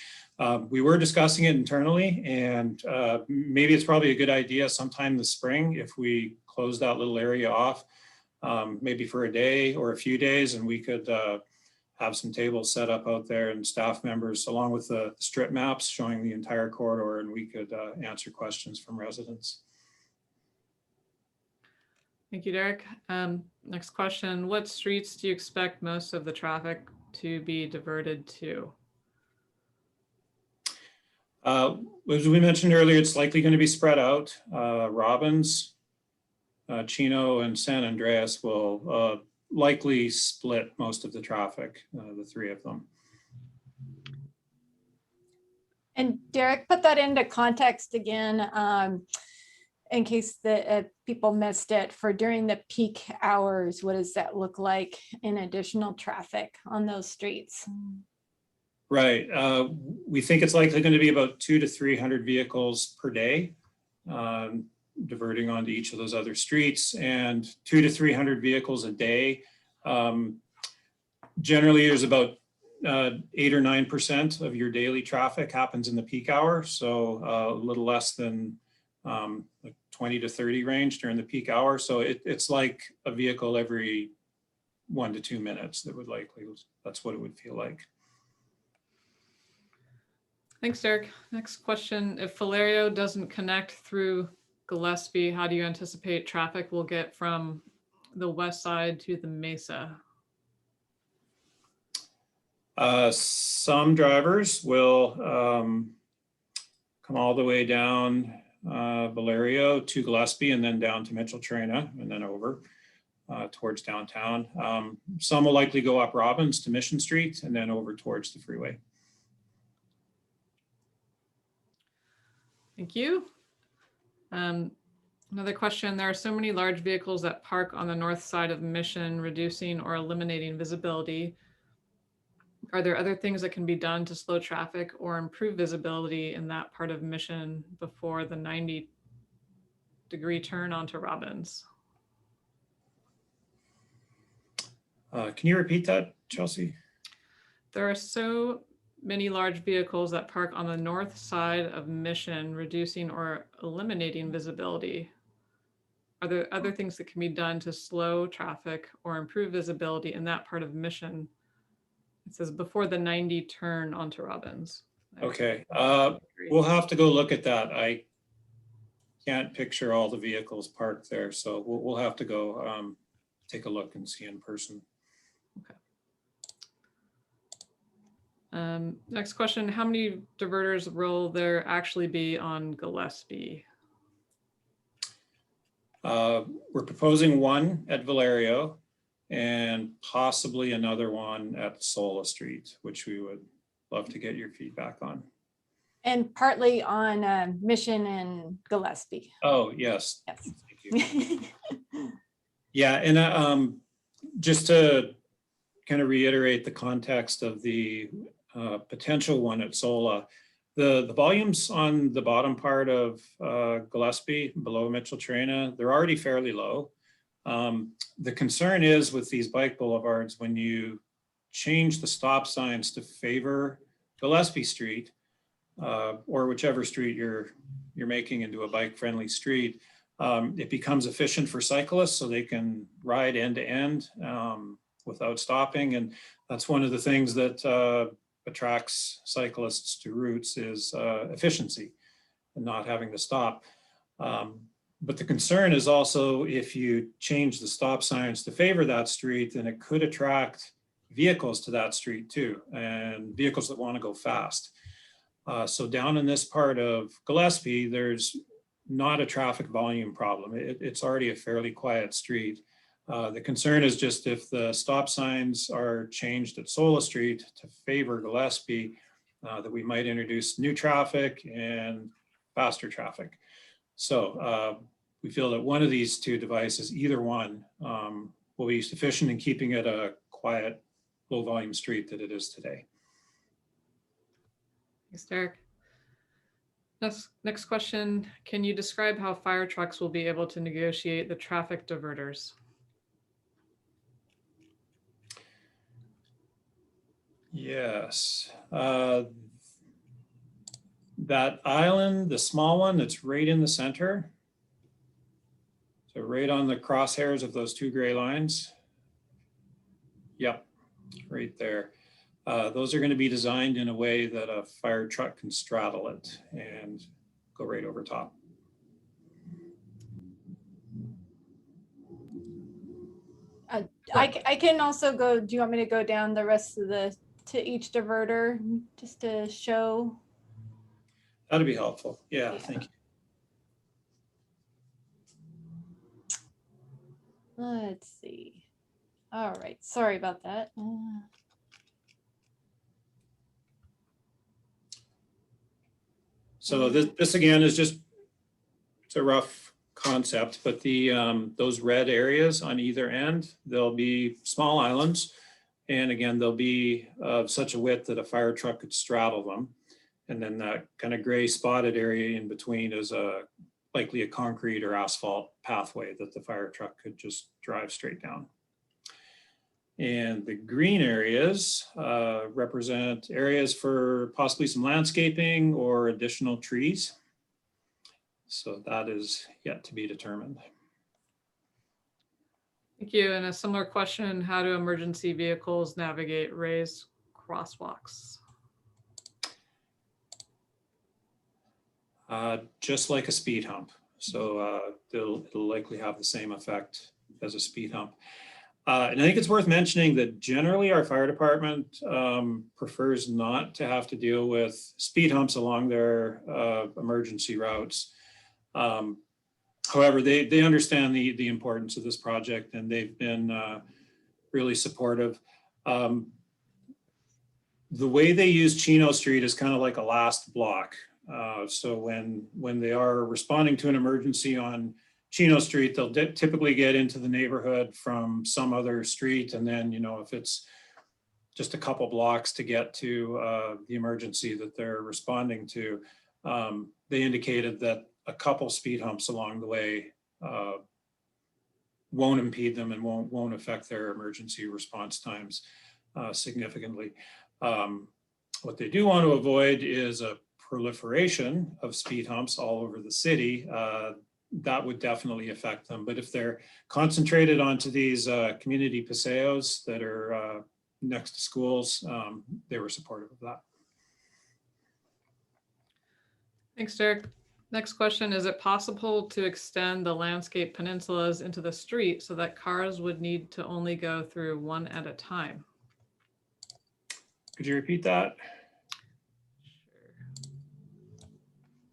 we were discussing it internally, and maybe it's probably a good idea sometime this spring if we close that little area off, maybe for a day or a few days, and we could have some tables set up out there and staff members along with the strip maps showing the entire corridor, and we could answer questions from residents. Thank you, Derek. Next question, what streets do you expect most of the traffic to be diverted to? As we mentioned earlier, it's likely going to be spread out. Robbins, Chino, and San Andreas will likely split most of the traffic, the 3 of them. And Derek, put that into context again, in case the people missed it. For during the peak hours, what does that look like in additional traffic on those streets? Right. We think it's likely going to be about 200 to 300 vehicles per day, diverting onto each of those other streets, and 200 to 300 vehicles a day. Generally, there's about 8 or 9% of your daily traffic happens in the peak hour. So a little less than like 20 to 30 range during the peak hour. So it's like a vehicle every 1 to 2 minutes that would likely, that's what it would feel like. Thanks, Derek. Next question, if Valerio doesn't connect through Gillespie, how do you anticipate traffic will get from the west side to the Mesa? Some drivers will come all the way down Valerio to Gillespie and then down to Mitchell-Trina and then over towards downtown. Some will likely go up Robbins to Mission Street and then over towards the freeway. Thank you. Another question, there are so many large vehicles that park on the north side of Mission, reducing or eliminating visibility. Are there other things that can be done to slow traffic or improve visibility in that part of Mission before the 90-degree turn onto Robbins? Can you repeat that, Chelsea? There are so many large vehicles that park on the north side of Mission, reducing or eliminating visibility. Are there other things that can be done to slow traffic or improve visibility in that part of Mission? It says before the 90 turn onto Robbins. Okay, we'll have to go look at that. I can't picture all the vehicles parked there, so we'll have to go take a look and see in person. Okay. Next question, how many diverters will there actually be on Gillespie? We're proposing one at Valerio and possibly another one at Sola Street, which we would love to get your feedback on. And partly on Mission and Gillespie. Oh, yes. Yes. Thank you. Yeah, and just to kind of reiterate the context of the potential one at Sola, the volumes on the bottom part of Gillespie, below Mitchell-Trina, they're already fairly low. The concern is with these bike boulevards, when you change the stop signs to favor Gillespie Street, or whichever street you're making into a bike-friendly street, it becomes efficient for cyclists so they can ride end to end without stopping. And that's one of the things that attracts cyclists to routes is efficiency and not having to stop. But the concern is also if you change the stop signs to favor that street, then it could attract vehicles to that street too, and vehicles that want to go fast. So down in this part of Gillespie, there's not a traffic volume problem. It's already a fairly quiet street. The concern is just if the stop signs are changed at Sola Street to favor Gillespie, that we might introduce new traffic and faster traffic. So we feel that one of these two devices, either one, will be sufficient in keeping it a quiet, low volume street that it is today. Thanks, Derek. Next question, can you describe how fire trucks will be able to negotiate the traffic diverters? Yes. That island, the small one that's right in the center, so right on the crosshairs of those two gray lines. Yep, right there. Those are going to be designed in a way that a fire truck can straddle it and go right over top. I can also go, do you want me to go down the rest of to each diverter just to show? That'd be helpful. Yeah, thank you. Let's see. All right, sorry about that. So this again is just, it's a rough concept, but the those red areas on either end, there'll be small islands. And again, they'll be of such a width that a fire truck could straddle them. And then that kind of gray spotted area in between is likely a concrete or asphalt pathway that the fire truck could just drive straight down. And the green areas represent areas for possibly some landscaping or additional trees. So that is yet to be determined. Thank you. And a similar question, how do emergency vehicles navigate raised crosswalks? Just like a speed hump. So it'll likely have the same effect as a speed hump. And I think it's worth mentioning that generally our fire department prefers not to have to deal with speed humps along their emergency routes. However, they understand the importance of this project, and they've been really supportive. The way they use Chino Street is kind of like a last block. So when they are responding to an emergency on Chino Street, they'll typically get into the neighborhood from some other street. And then, you know, if it's just a couple blocks to get to the emergency that they're responding to, they indicated that a couple speed humps along the way won't impede them and won't affect their emergency response times significantly. What they do want to avoid is a proliferation of speed humps all over the city. That would definitely affect them. But if they're concentrated onto these community paseos that are next to schools, they were supportive of that. Thanks, Derek. Next question, is it possible to extend the landscape peninsulas into the street so that cars would need to only go through one at a time? Could you repeat that?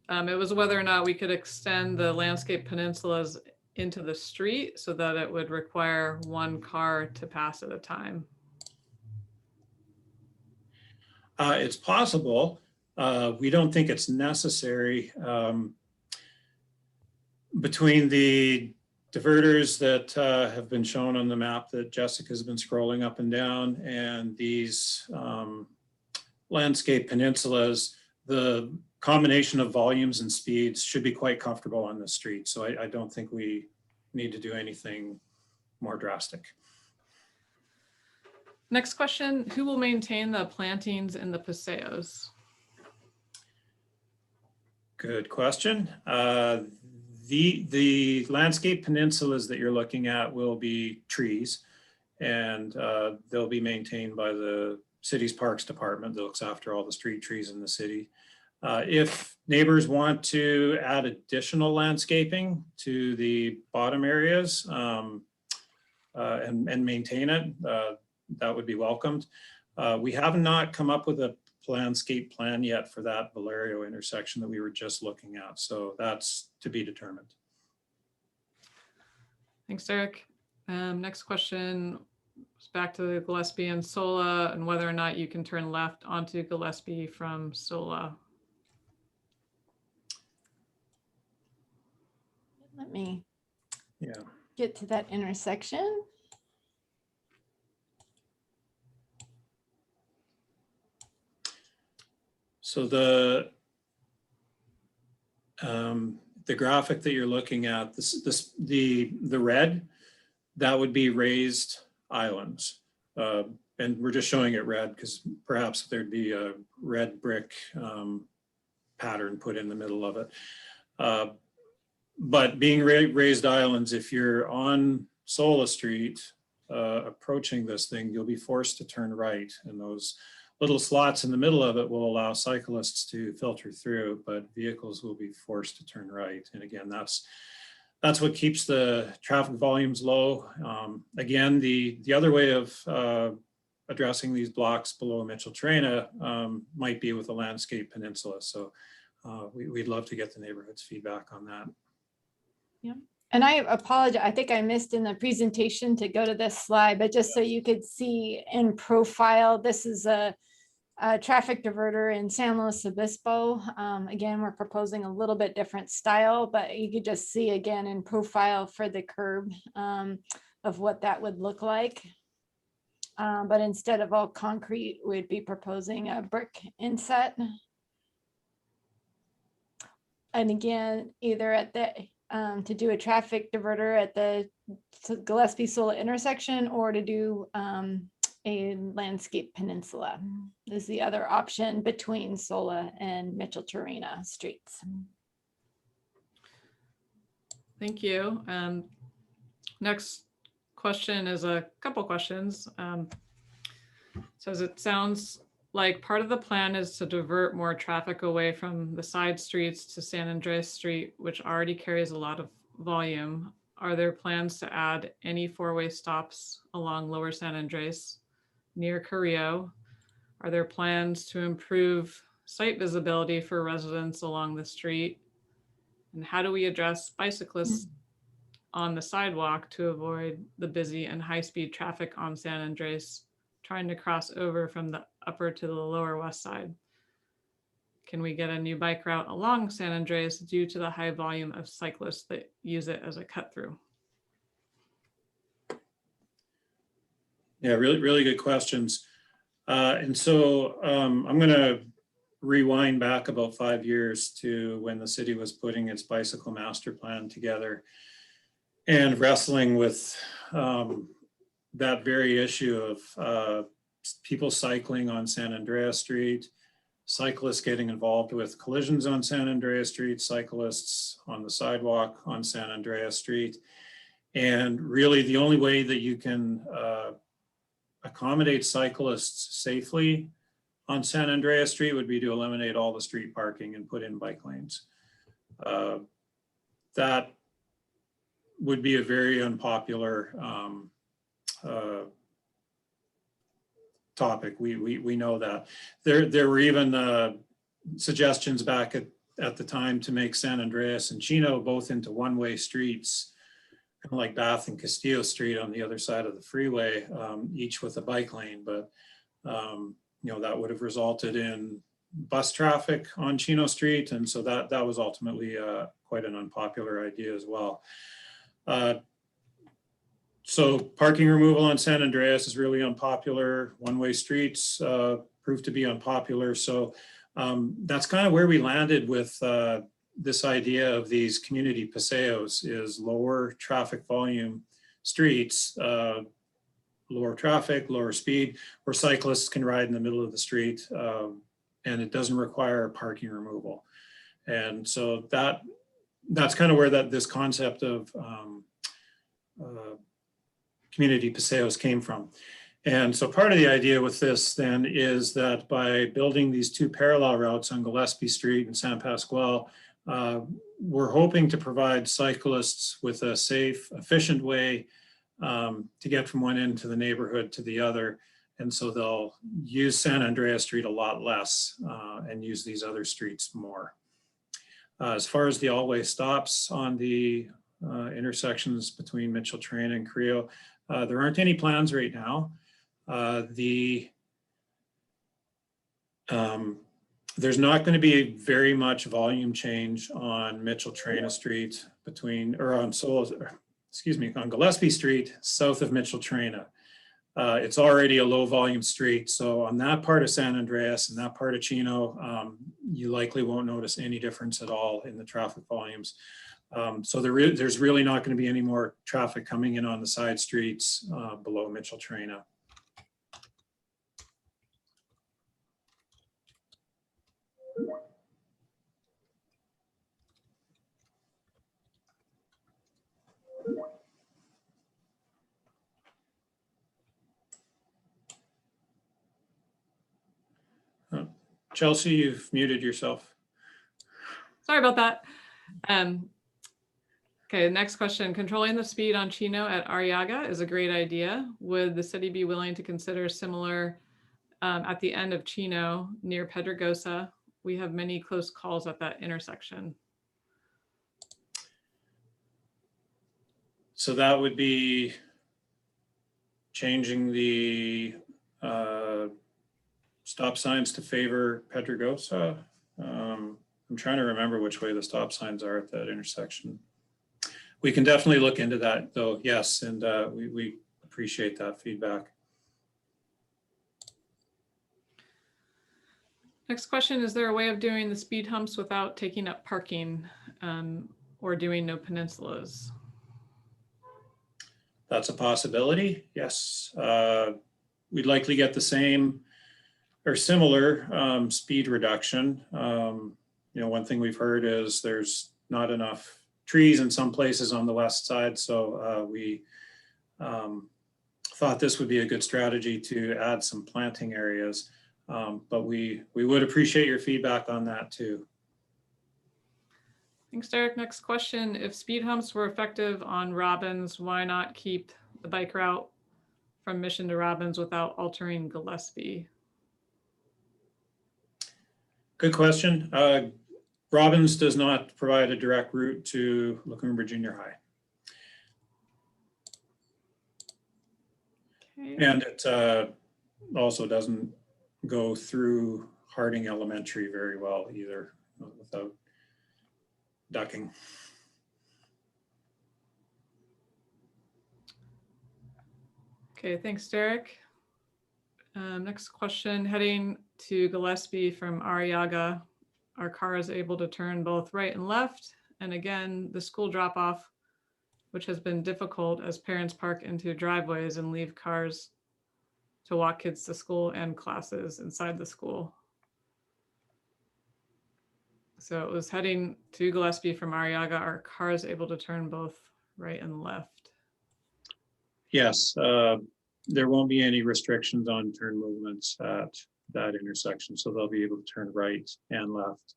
It was whether or not we could extend the landscape peninsulas into the street so that it would require one car to pass at a time. It's possible. We don't think it's necessary. Between the diverters that have been shown on the map that Jessica's been scrolling up and down and these landscape peninsulas, the combination of volumes and speeds should be quite comfortable on the street. So I don't think we need to do anything more drastic. Next question, who will maintain the plantings in the paseos? Good question. The landscape peninsulas that you're looking at will be trees, and they'll be maintained by the city's parks department that looks after all the street trees in the city. If neighbors want to add additional landscaping to the bottom areas and maintain it, that would be welcomed. We have not come up with a landscape plan yet for that Valerio intersection that we were just looking at. So that's to be determined. Thanks, Derek. Next question is back to Gillespie and Sola and whether or not you can turn left onto Gillespie from Sola. Let me get to that intersection. So the graphic that you're looking at, the red, that would be raised islands. And we're just showing it red because perhaps there'd be a red brick pattern put in the middle of it. But being raised islands, if you're on Sola Street approaching this thing, you'll be forced to turn right, and those little slots in the middle of it will allow cyclists to filter through, but vehicles will be forced to turn right. And again, that's what keeps the traffic volumes low. Again, the other way of addressing these blocks below Mitchell-Terena might be with a landscape peninsula. So we'd love to get the neighborhood's feedback on that. Yeah. And I apologize. I think I missed in the presentation to go to this slide, but just so you could see in profile, this is a traffic diverter in San Luis Obispo. Again, we're proposing a little bit different style, but you could just see again in profile for the curb of what that would look like. But instead of all concrete, we'd be proposing a brick inset. And again, either at the to do a traffic diverter at the Gillespie Sola intersection or to do a landscape peninsula is the other option between Sola and Mitchell-Terena streets. Thank you. Next question is a couple questions. Says it sounds like part of the plan is to divert more traffic away from the side streets to San Andreas Street, which already carries a lot of volume. are there plans to add any four-way stops along Lower San Andres near Carrillo? Are there plans to improve site visibility for residents along the street? And how do we address bicyclists on the sidewalk to avoid the busy and high-speed traffic on San Andres trying to cross over from the upper to the lower west side? Can we get a new bike route along San Andres due to the high volume of cyclists that use it as a cut through? Yeah, really good questions. And so I'm going to rewind back about 5 years to when the city was putting its bicycle master plan together and wrestling with that very issue of people cycling on San Andreas Street, cyclists getting involved with collisions on San Andreas Street, cyclists on the sidewalk on San Andreas Street. And really the only way that you can accommodate cyclists safely on San Andreas Street would be to eliminate all the street parking and put in bike lanes. That would be a very unpopular topic. We know that. There were even suggestions back at the time to make San Andreas and Chino both into one-way streets, kind of like Bath and Castillo Street on the other side of the freeway, each with a bike lane. But you know, that would have resulted in bus traffic on Chino Street, and so that was ultimately quite an unpopular idea as well. So parking removal on San Andreas is really unpopular. One-way streets proved to be unpopular. So that's kind of where we landed with this idea of these community paseos, is lower traffic volume streets, lower traffic, lower speed, where cyclists can ride in the middle of the street, and it doesn't require parking removal. And so that's kind of where this concept of community paseos came from. And so part of the idea with this then is that by building these two parallel routes on Gillespie Street and San Pasqual, we're hoping to provide cyclists with a safe, efficient way to get from one end to the neighborhood to the other. And so they'll use San Andreas Street a lot less and use these other streets more. As far as the all-way stops on the intersections between Mitchell Train and Carrillo, there aren't any plans right now. There's not going to be very much volume change on Mitchell Traina Street on Sola, on Gillespie Street, south of Mitchell Traina. It's already a low volume street. So on that part of San Andreas and that part of Chino, you likely won't notice any difference at all in the traffic volumes. So there's really not going to be any more traffic coming in on the side streets below Mitchell Traina. Chelsea, you've muted yourself. Sorry about that. Okay, next question. Controlling the speed on Chino at Arrellaga is a great idea. Would the city be willing to consider similar at the end of Chino near Pedregosa? We have many close calls at that intersection. So that would be changing the stop signs to favor Pedregosa. I'm trying to remember which way the stop signs are at that intersection. We can definitely look into that though, yes, and we appreciate that feedback. Next question, is there a way of doing the speed humps without taking up parking or doing no peninsulas? That's a possibility, yes. We'd likely get the same or similar speed reduction. You know, one thing we've heard is there's not enough trees in some places on the west side. So we thought this would be a good strategy to add some planting areas. But we would appreciate your feedback on that too. Thanks, Derek. Next question. If speed humps were effective on Robbins, why not keep the bike route from Mission to Robbins without altering Gillespie? Good question. Robbins does not provide a direct route to Lacumba Junior High. Okay. And it also doesn't go through Harding Elementary very well either without ducking. Okay, thanks, Derek. Next question, heading to Gillespie from Arrellaga, our car is able to turn both right and left. And again, the school drop off, which has been difficult as parents park into driveways and leave cars to walk kids to school and classes inside the school. So it was heading to Gillespie from Arrellaga, our car is able to turn both right and left. Yes, there won't be any restrictions on turn movements at that intersection, so they'll be able to turn right and left.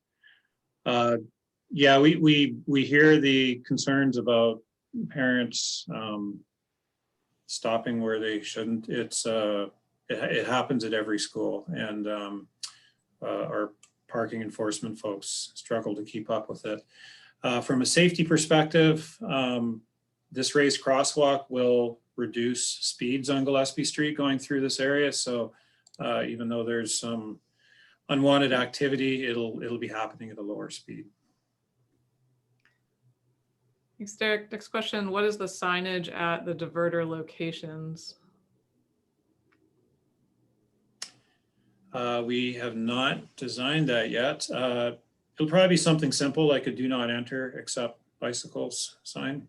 Yeah, we hear the concerns about parents stopping where they shouldn't. It happens at every school, and our parking enforcement folks struggle to keep up with it. From a safety perspective, this raised crosswalk will reduce speeds on Gillespie Street going through this area. So even though there's some unwanted activity, it'll be happening at a lower speed. Thanks, Derek. Next question, what is the signage at the diverter locations? We have not designed that yet. It'll probably be something simple like a do not enter except bicycles sign.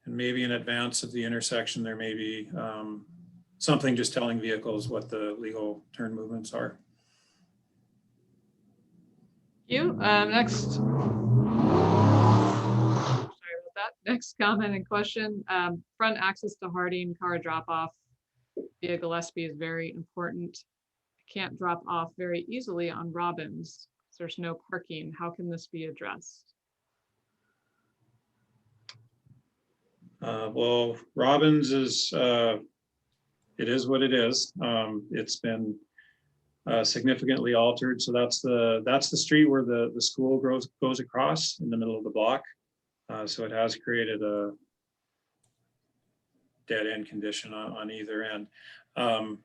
And maybe in advance of the intersection, there may be something just telling vehicles what the legal turn movements are. Thank you. Next. Sorry about that. Next comment and question. Front access to Harding car drop off via Gillespie is very important. Can't drop off very easily on Robbins. There's no parking. How can this be addressed? Well, Robbins is, it is what it is. It's been significantly altered. So that's the street where the school goes across in the middle of the block. So it has created a dead end condition on either end. And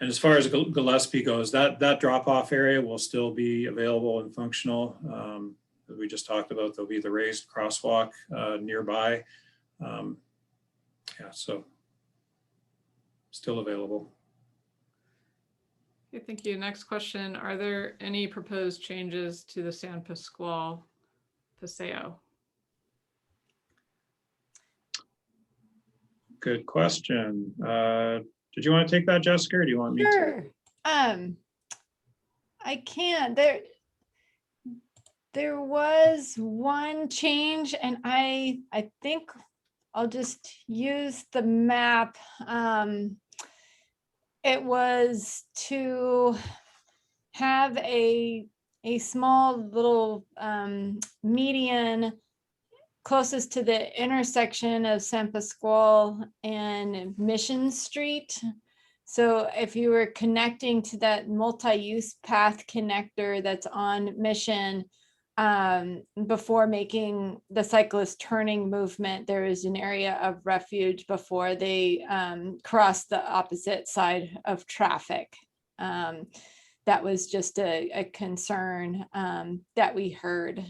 as far as Gillespie goes, that drop off area will still be available and functional. As we just talked about, there'll be the raised crosswalk nearby. Yeah, so still available. Okay, thank you. Next question. Are there any proposed changes to the San Pasquale Paseo? Good question. Did you want to take that, Jessica, or do you want me to? Sure. I can. There was one change, and I think I'll just use the map. It was to have a small little median closest to the intersection of San Pasquale and Mission Street. So if you were connecting to that multi-use path connector that's on Mission, before making the cyclist turning movement, there is an area of refuge before they cross the opposite side of traffic. That was just a concern that we heard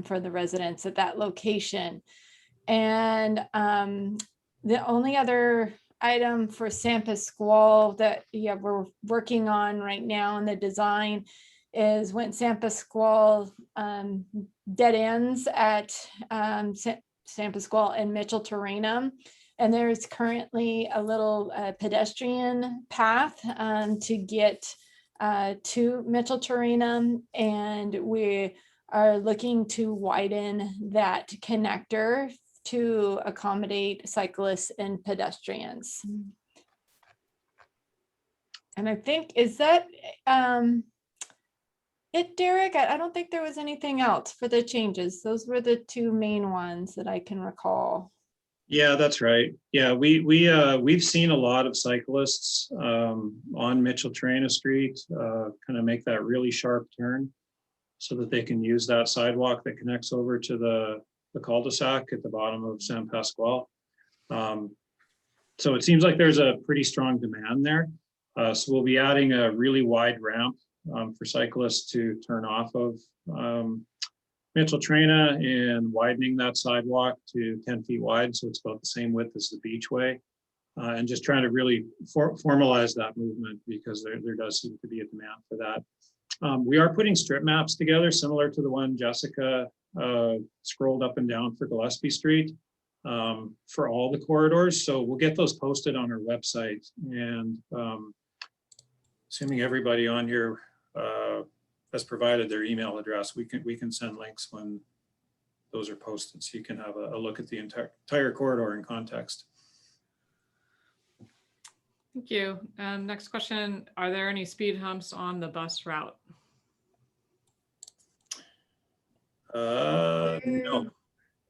for the residents at that location. And the only other item for San Pasquale that we're working on right now in the design is when San Pasquale dead ends at San Pasquale and Mitchell Tarenum. And there's currently a little pedestrian path to get to Mitchell Tarenum, and we are looking to widen that connector to accommodate cyclists and pedestrians. And I think, is that it, Derek? I don't think there was anything else for the changes. Those were the two main ones that I can recall. Yeah, that's right. Yeah, we've seen a lot of cyclists on Mitchell-Traina Street kind of make that really sharp turn so that they can use that sidewalk that connects over to the cul-de-sac at the bottom of San Pasqual. So it seems like there's a pretty strong demand there. So we'll be adding a really wide ramp for cyclists to turn off of Mitchell-Traina and widening that sidewalk to 10 feet wide. So it's about the same width as the beachway. And just trying to really formalize that movement because there does seem to be a demand for that. We are putting strip maps together similar to the one Jessica scrolled up and down for Gillespie Street for all the corridors. So we'll get those posted on our website, and assuming everybody on here has provided their email address, we can send links when those are posted so you can have a look at the entire corridor in context. Thank you. Next question, are there any speed humps on the bus route? No,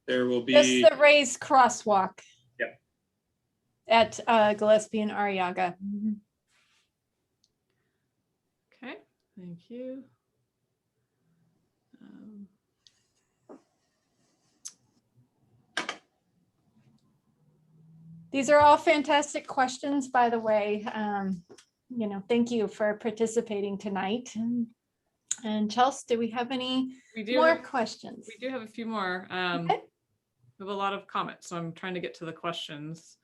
there will be. Just the raised crosswalk. Yep. At Gillespie and Arrellaga. Okay, thank you. These are all fantastic questions, by the way. Thank you for participating tonight. And Chelsea, do we have any more questions? We do have a few more. Okay. We have a lot of comments, so I'm trying to get to the questions.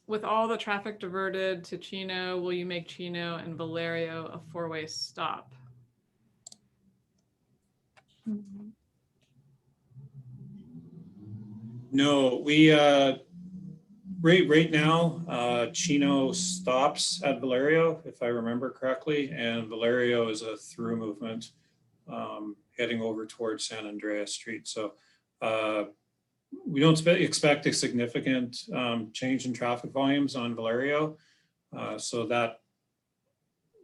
With all the traffic diverted to Chino, will you make Chino and Valerio a four-way stop? No, we right now Chino stops at Valerio, if I remember correctly, and Valerio is a through movement heading over towards San Andreas Street. So we don't expect a significant change in traffic volumes on Valerio, so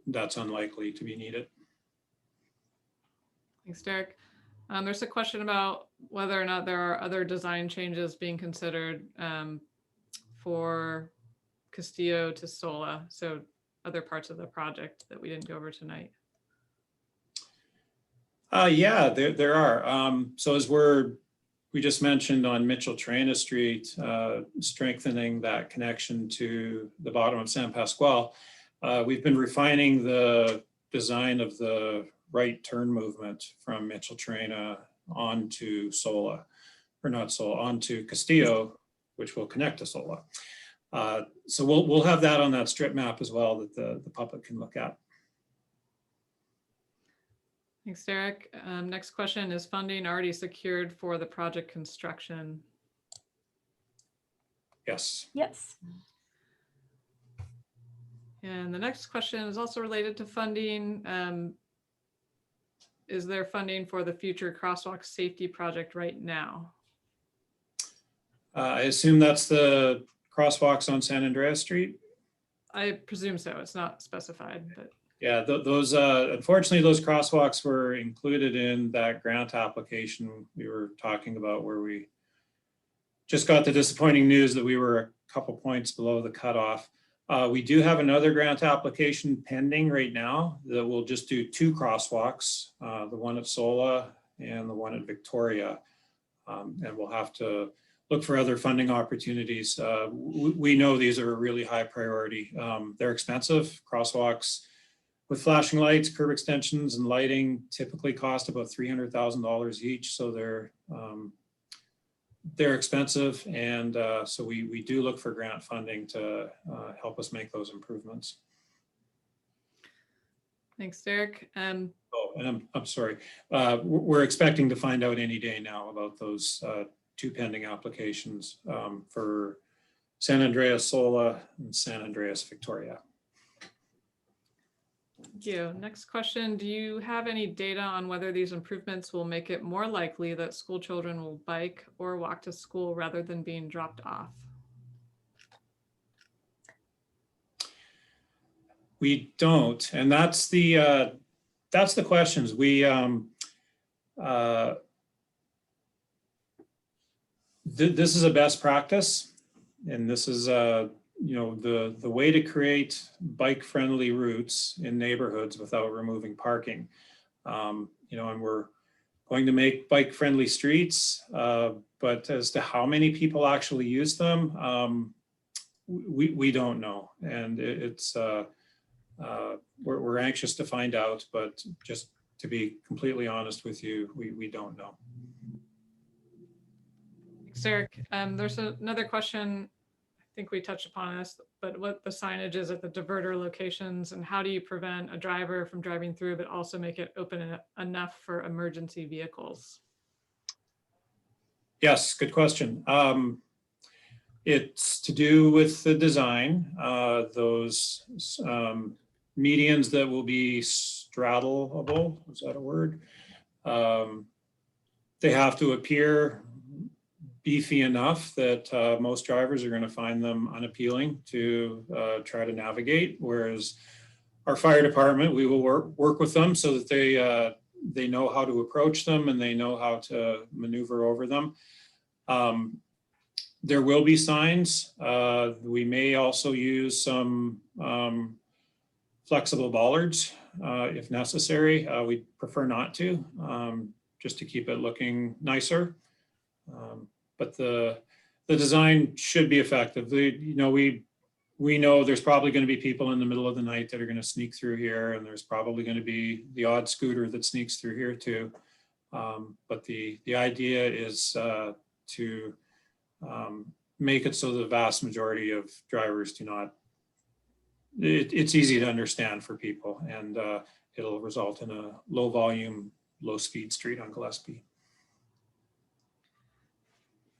that's unlikely to be needed. Thanks, Derek. There's a question about whether or not there are other design changes being considered for Castillo to Sola, so other parts of the project that we didn't go over tonight. Yeah, there are. So as we just mentioned on Mitchell-Traina Street, strengthening that connection to the bottom of San Pasqual, we've been refining the design of the right turn movement from Mitchell-Traina onto Sola, or not Sola, onto Castillo, which will connect to Sola. So we'll have that on that strip map as well that the public can look at. Thanks, Derek. Next question, is funding already secured for the project construction? Yes. Yes. And the next question is also related to funding. Is there funding for the future crosswalk safety project right now? I assume that's the crosswalks on San Andreas Street? I presume so. It's not specified, but. Yeah, those unfortunately, those crosswalks were included in that grant application we were talking about, where we just got the disappointing news that we were a couple points below the cutoff. We do have another grant application pending right now that will just do two crosswalks, the one at Sola and the one at Victoria. And we'll have to look for other funding opportunities. We know these are a really high priority. They're expensive. Crosswalks with flashing lights, curb extensions, and lighting typically cost about $300,000 each. So they're expensive, and so we do look for grant funding to help us make those improvements. Thanks, Derek. Oh, and I'm sorry. We're expecting to find out any day now about those two pending applications for San Andreas Sola and San Andreas Victoria. Thank you. Next question, do you have any data on whether these improvements will make it more likely that school children will bike or walk to school rather than being dropped off? We don't, and that's the that's the questions. We this is a best practice, and this is you know, the way to create bike-friendly routes in neighborhoods without removing parking. You know, and we're going to make bike-friendly streets, but as to how many people actually use them, we don't know, and we're anxious to find out, but just to be completely honest with you, we don't know. Thanks, Eric. There's another question. I think we touched upon this, but what the signage is at the diverter locations, and how do you prevent a driver from driving through, but also make it open enough for emergency vehicles? Yes, good question. It's to do with the design. Those medians that will be straddleable, is that a word? They have to appear beefy enough that most drivers are going to find them unappealing to try to navigate. Whereas our fire department, we will work with them so that they know how to approach them and they know how to maneuver over them. There will be signs. We may also use some flexible bollards if necessary. We prefer not to, just to keep it looking nicer. But the design should be effective. You know, we know there's probably going to be people in the middle of the night that are going to sneak through here, and there's probably going to be the odd scooter that sneaks through here too. But the idea is to make it so the vast majority of drivers do not. It's easy to understand for people, and it'll result in a low volume, low speed street on Gillespie.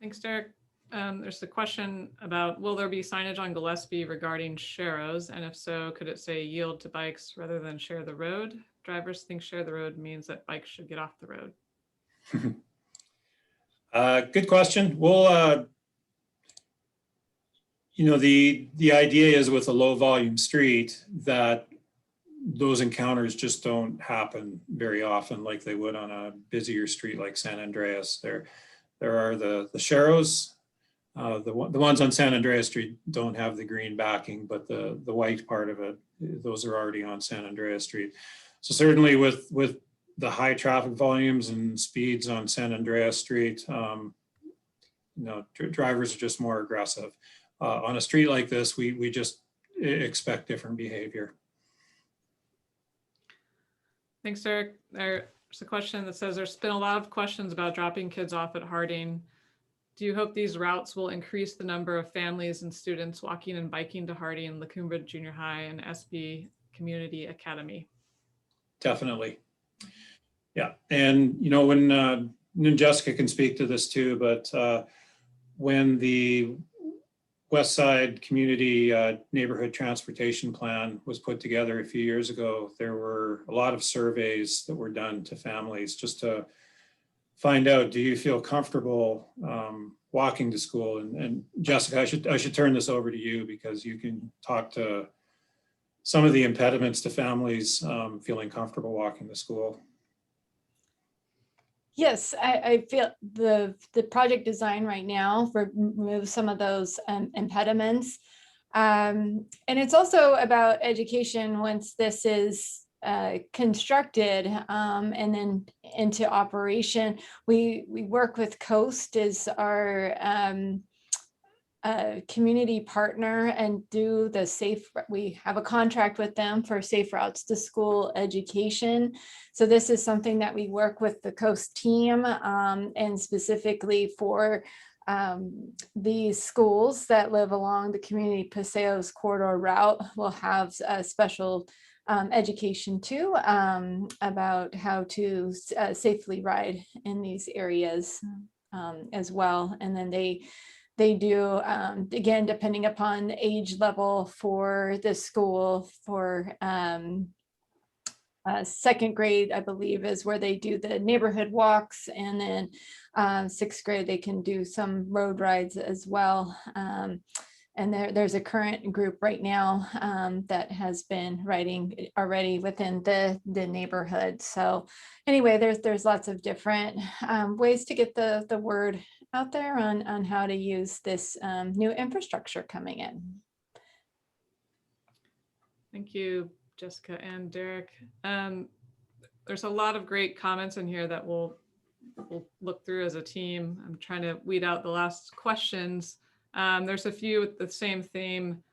Thanks, Derek. There's a question about, will there be signage on Gillespie regarding sharrows? And if so, could it say yield to bikes rather than share the road? Drivers think share the road means that bikes should get off the road. Good question. Well, you know, the idea is with a low volume street that those encounters just don't happen very often like they would on a busier street like San Andreas. There are the sharrows. The ones on San Andreas Street don't have the green backing, but the white part of it, those are already on San Andreas Street. So certainly with the high traffic volumes and speeds on San Andreas Street, you know, drivers are just more aggressive. On a street like this, we just expect different behavior. Thanks, Eric. There's a question that says, there's been a lot of questions about dropping kids off at Harding. Do you hope these routes will increase the number of families and students walking and biking to Harding, Lacumba Junior High, and SB Community Academy? Definitely. Yeah. And, you know, when Jessica can speak to this too, but when the Westside Community Neighborhood Transportation Plan was put together a few years ago, there were a lot of surveys that were done to families just to find out, do you feel comfortable walking to school? And Jessica, I should turn this over to you because you can talk to some of the impediments to families feeling comfortable walking to school. Yes, I feel the project design right now removes some of those impediments. And it's also about education once this is constructed and then into operation. We work with Coast as our community partner and do the safe, we have a contract with them for safe routes to school education. So this is something that we work with the Coast team and specifically for these schools that live along the community Paseos corridor route will have a special education too about how to safely ride in these areas as well. And then they do, again, depending upon age level for the school, for second grade, I believe, is where they do the neighborhood walks. And then sixth grade, they can do some road rides as well. And there's a current group right now that has been writing already within the neighborhood. So anyway, there's lots of different ways to get the word out there on how to use this new infrastructure coming in. Thank you, Jessica and Derek. There's a lot of great comments in here that we'll look through as a team. I'm trying to weed out the last questions. There's a few with the same theme,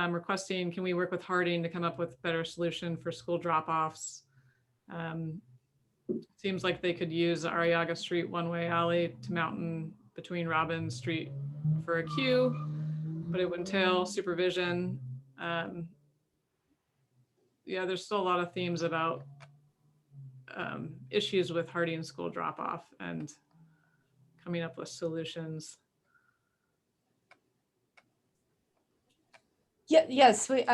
requesting, can we work with Harding to come up with a better solution for school drop-offs? Seems like they could use the Arrellaga Street one-way alley to Mountain between Robbins Street for a queue, but it would entail supervision. Yeah, there's still a lot of themes about issues with Harding school drop-off and coming up with solutions. Yeah, yes, we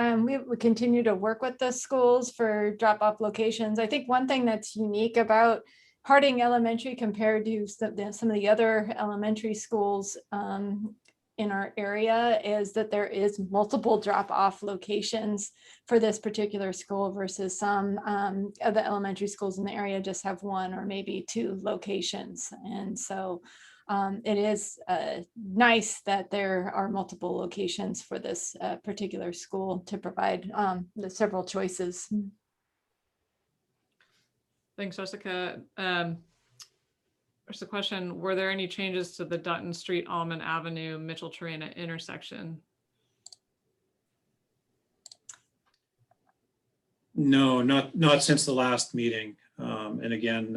continue to work with the schools for drop-off locations. I think one thing that's unique about Harding Elementary compared to some of the other elementary schools in our area is that there is multiple drop-off locations for this particular school versus some of the elementary schools in the area just have one or maybe two locations. And so it is nice that there are multiple locations for this particular school to provide the several choices. Thanks, Jessica. There's a question, were there any changes to the Dutton Street, Almond Avenue, Mitchell-Torrena intersection? No, not since the last meeting. And again,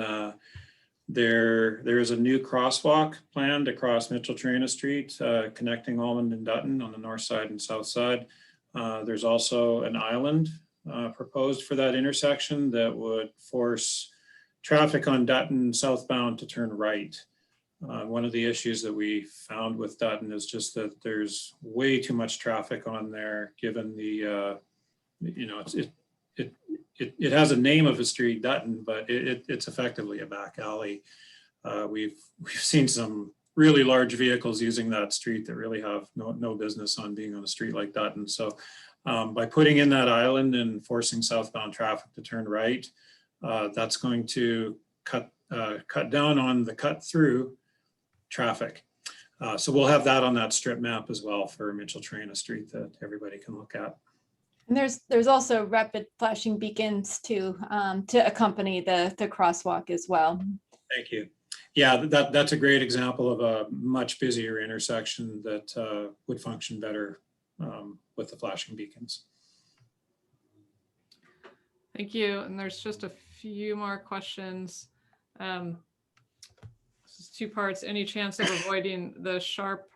there is a new crosswalk planned across Mitchell-Torrena Street, connecting Almond and Dutton on the north side and south side. There's also an island proposed for that intersection that would force traffic on Dutton southbound to turn right. One of the issues that we found with Dutton is just that there's way too much traffic on there, given the, you know, it has a name of a street, Dutton, but it's effectively a back alley. We've seen some really large vehicles using that street that really have no business on being on a street like Dutton. So by putting in that island and forcing southbound traffic to turn right, that's going to cut down on the cut through traffic. So we'll have that on that strip map as well for Mitchell-Torrena Street that everybody can look at. And there's also rapid flashing beacons to accompany the crosswalk as well. Thank you. Yeah, that's a great example of a much busier intersection that would function better with the flashing beacons. Thank you. And there's just a few more questions. This is two parts. Any chance of avoiding the sharp,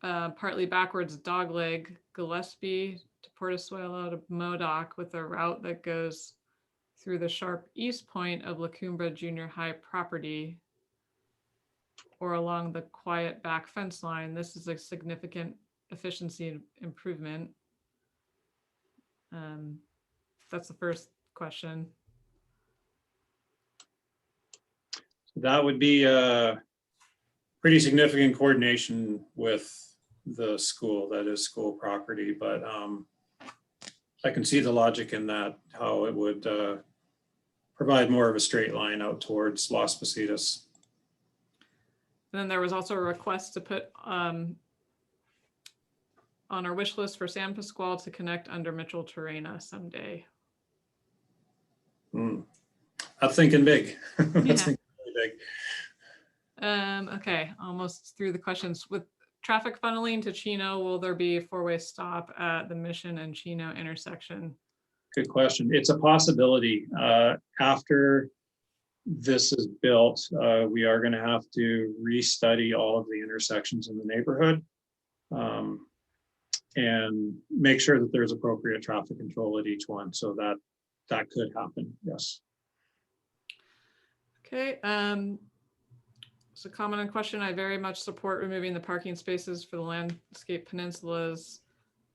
partly backwards dogleg Gillespie to Portezuelo to Modoc with a route that goes through the sharp east point of La Cumbre Junior High property or along the quiet back fence line? This is a significant efficiency improvement. That's the first question. That would be a pretty significant coordination with the school. That is school property, but I can see the logic in that, how it would provide more of a straight line out towards Las Positas. And then there was also a request to put on our wish list for San Pasqual to connect under Mitchell-Torrena someday. I'm thinking big. That's thinking really big. Okay, almost through the questions. With traffic funneling to Chino, will there be a four-way stop at the Mission and Chino intersection? Good question. It's a possibility. After this is built, we are going to have to restudy all of the intersections in the neighborhood and make sure that there's appropriate traffic control at each one. So that could happen, yes. Okay, so comment and question. I very much support removing the parking spaces for the landscape peninsulas.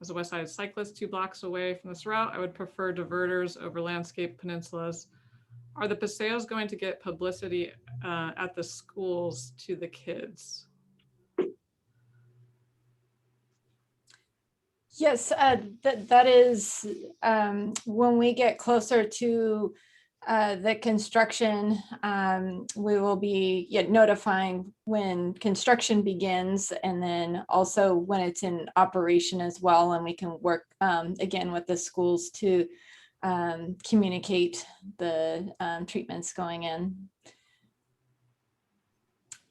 As a Westside cyclist 2 blocks away from this route, I would prefer diverters over landscape peninsulas. Are the Paseos going to get publicity at the schools to the kids? Yes, that is when we get closer to the construction, we will be notifying when construction begins, and then also when it's in operation as well. And we can work again with the schools to communicate the treatments going in.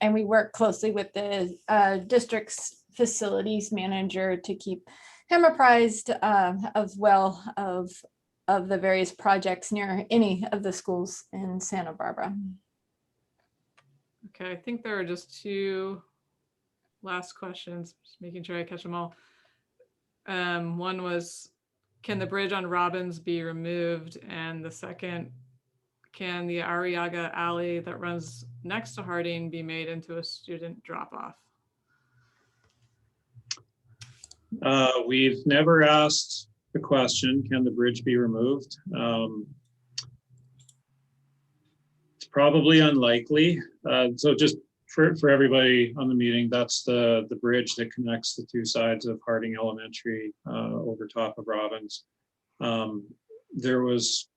And we work closely with the district's facilities manager to keep him apprised as well of the various projects near any of the schools in Santa Barbara. Okay, I think there are just two last questions, just making sure I catch them all. One was, can the bridge on Robbins be removed? And the second, can the Arrellaga alley that runs next to Harding be made into a student drop-off? We've never asked the question, can the bridge be removed? It's probably unlikely. So just for everybody on the meeting, that's the bridge that connects the two sides of Harding Elementary over top of Robbins. There was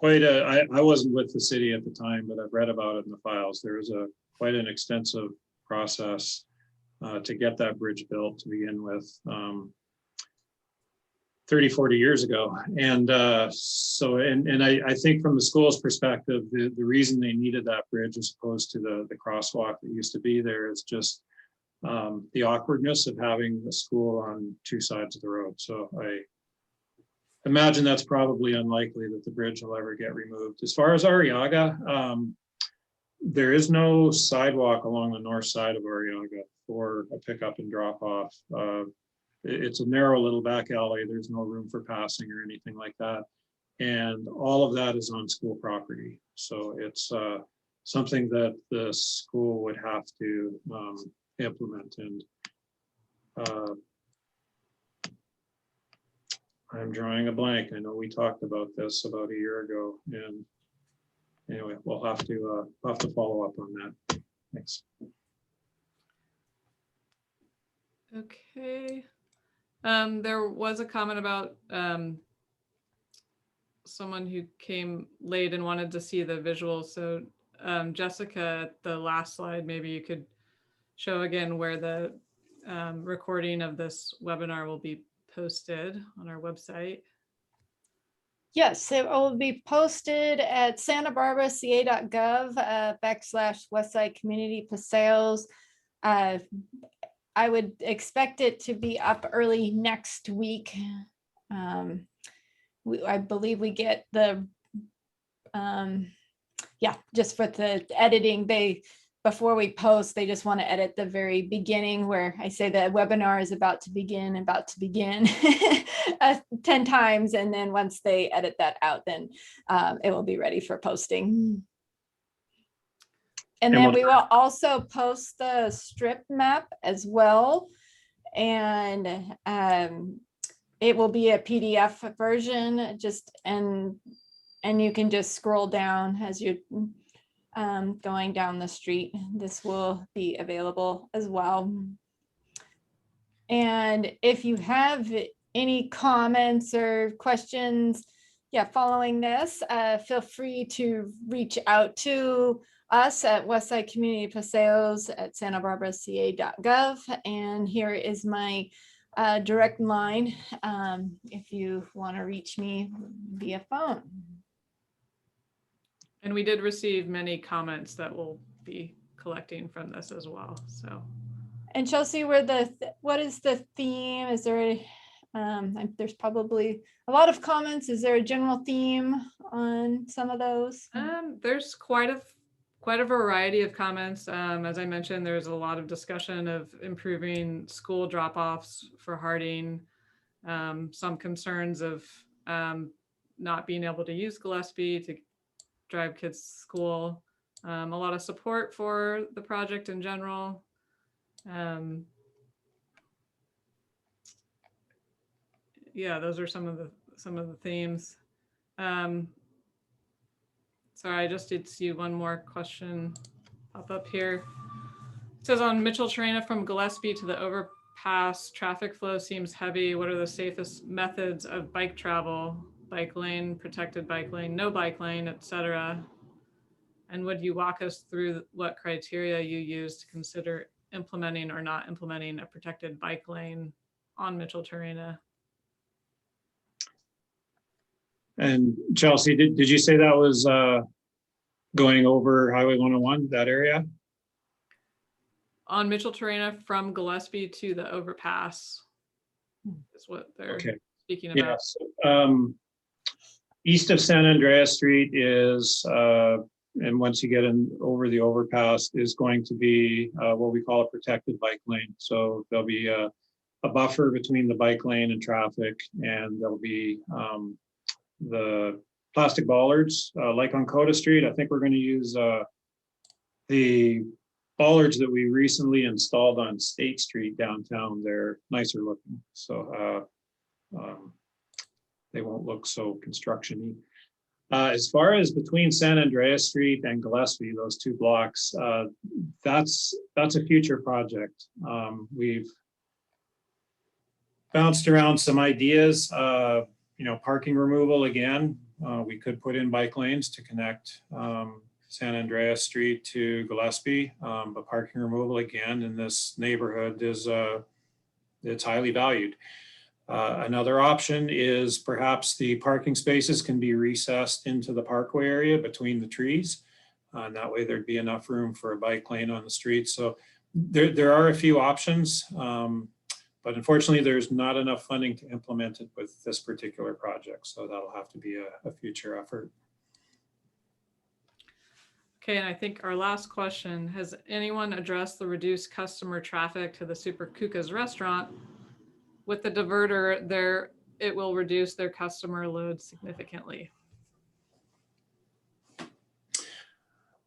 I wasn't with the city at the time, but I've read about it in the files. There was quite an extensive process to get that bridge built to begin with 30, 40 years ago. And so I think from the school's perspective, the reason they needed that bridge as opposed to the crosswalk that used to be there is just the awkwardness of having the school on two sides of the road. So I imagine that's probably unlikely that the bridge will ever get removed. As far as Arrellaga, there is no sidewalk along the north side of Arrellaga for a pickup and drop off. It's a narrow little back alley. There's no room for passing or anything like that. And all of that is on school property. So it's something that the school would have to implement. And I'm drawing a blank. I know we talked about this about a year ago, and anyway, we'll have to follow up on that. Thanks. Okay. There was a comment about someone who came late and wanted to see the visuals. So Jessica, at the last slide, maybe you could show again where the recording of this webinar will be posted on our website. Yes, it will be posted at santabarbaraca.gov / Westside Community Paseos. I would expect it to be up early next week. I believe we get the, just for the editing, before we post, they just want to edit the very beginning where I say the webinar is about to begin 10 times. And then once they edit that out, then it will be ready for posting. And then we will also post the strip map as well. And it will be a PDF version, and you can just scroll down as you're going down the street. This will be available as well. And if you have any comments or questions, following this, feel free to reach out to us at Westside Community Paseos at santabarbaraca.gov. And here is my direct line if you want to reach me via phone. And we did receive many comments that we'll be collecting from this as well. So, and Chelsea, what is the theme? Is there there's probably a lot of comments. Is there a general theme on some of those? There's quite a variety of comments. As I mentioned, there's a lot of discussion of improving school drop-offs for Harding. Some concerns of not being able to use Gillespie to drive kids to school. A lot of support for the project in general. Those are some of the themes. Sorry, I just did see one more question pop up here. It says on Mitchell Terrena from Gillespie to the overpass traffic flow seems heavy. What are the safest methods of bike travel? Bike lane, protected bike lane, no bike lane, etc. And would you walk us through what criteria you use to consider implementing or not implementing a protected bike lane on Mitchell-Turena? And Chelsea, did you say that was going over Highway 101, that area? On Mitchell-Turena from Gillespie to the overpass is what they're Okay. speaking about. Yes. East of San Andreas Street is, and once you get in over the overpass, is going to be what we call a protected bike lane. So there'll be a buffer between the bike lane and traffic, and there'll be the plastic bollards, like on Coda Street. I think we're going to use the bollards that we recently installed on State Street downtown. They're nicer looking, so they won't look so construction-y. As far as between San Andreas Street and Gillespie, those two blocks, that's a future project. We've bounced around some ideas. Parking removal again. We could put in bike lanes to connect San Andreas Street to Gillespie, but parking removal again in this neighborhood is it's highly valued. Another option is perhaps the parking spaces can be recessed into the parkway area between the trees. And that way there'd be enough room for a bike lane on the street. So there are a few options, but unfortunately there's not enough funding to implement it with this particular project. So that'll have to be a future effort. Okay, and I think our last question, has anyone addressed the reduced customer traffic to the Super Kuka's restaurant? With the diverter there, it will reduce their customer load significantly.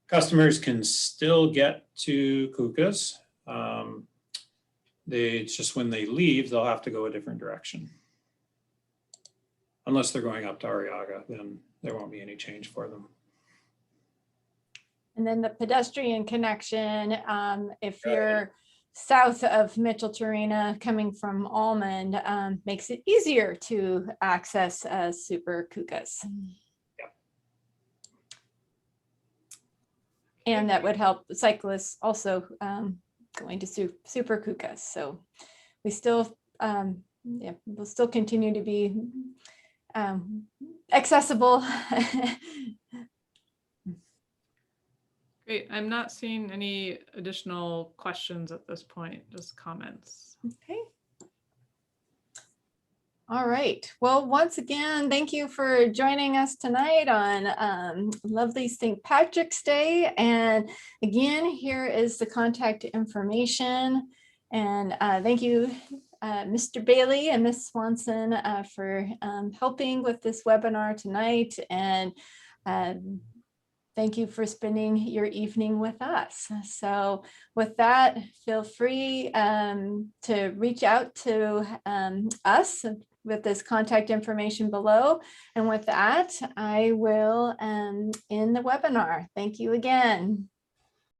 Customers can still get to Kuka's. It's just when they leave, they'll have to go a different direction. Unless they're going up to Arrellaga, then there won't be any change for them. And then the pedestrian connection, if you're south of Mitchell-Turena coming from Almond, makes it easier to access Super Kuka's. Yep. And that would help cyclists also going to Super Kuka's. So we still, we'll still continue to be accessible. Great. I'm not seeing any additional questions at this point, just comments. Okay. All right. Well, once again, thank you for joining us tonight on lovely St. Patrick's Day. And again, here is the contact information. And thank you, Mr. Bailey and Ms. Swanson for helping with this webinar tonight. And thank you for spending your evening with us. So with that, feel free to reach out to us with this contact information below. And with that, I will end the webinar. Thank you again.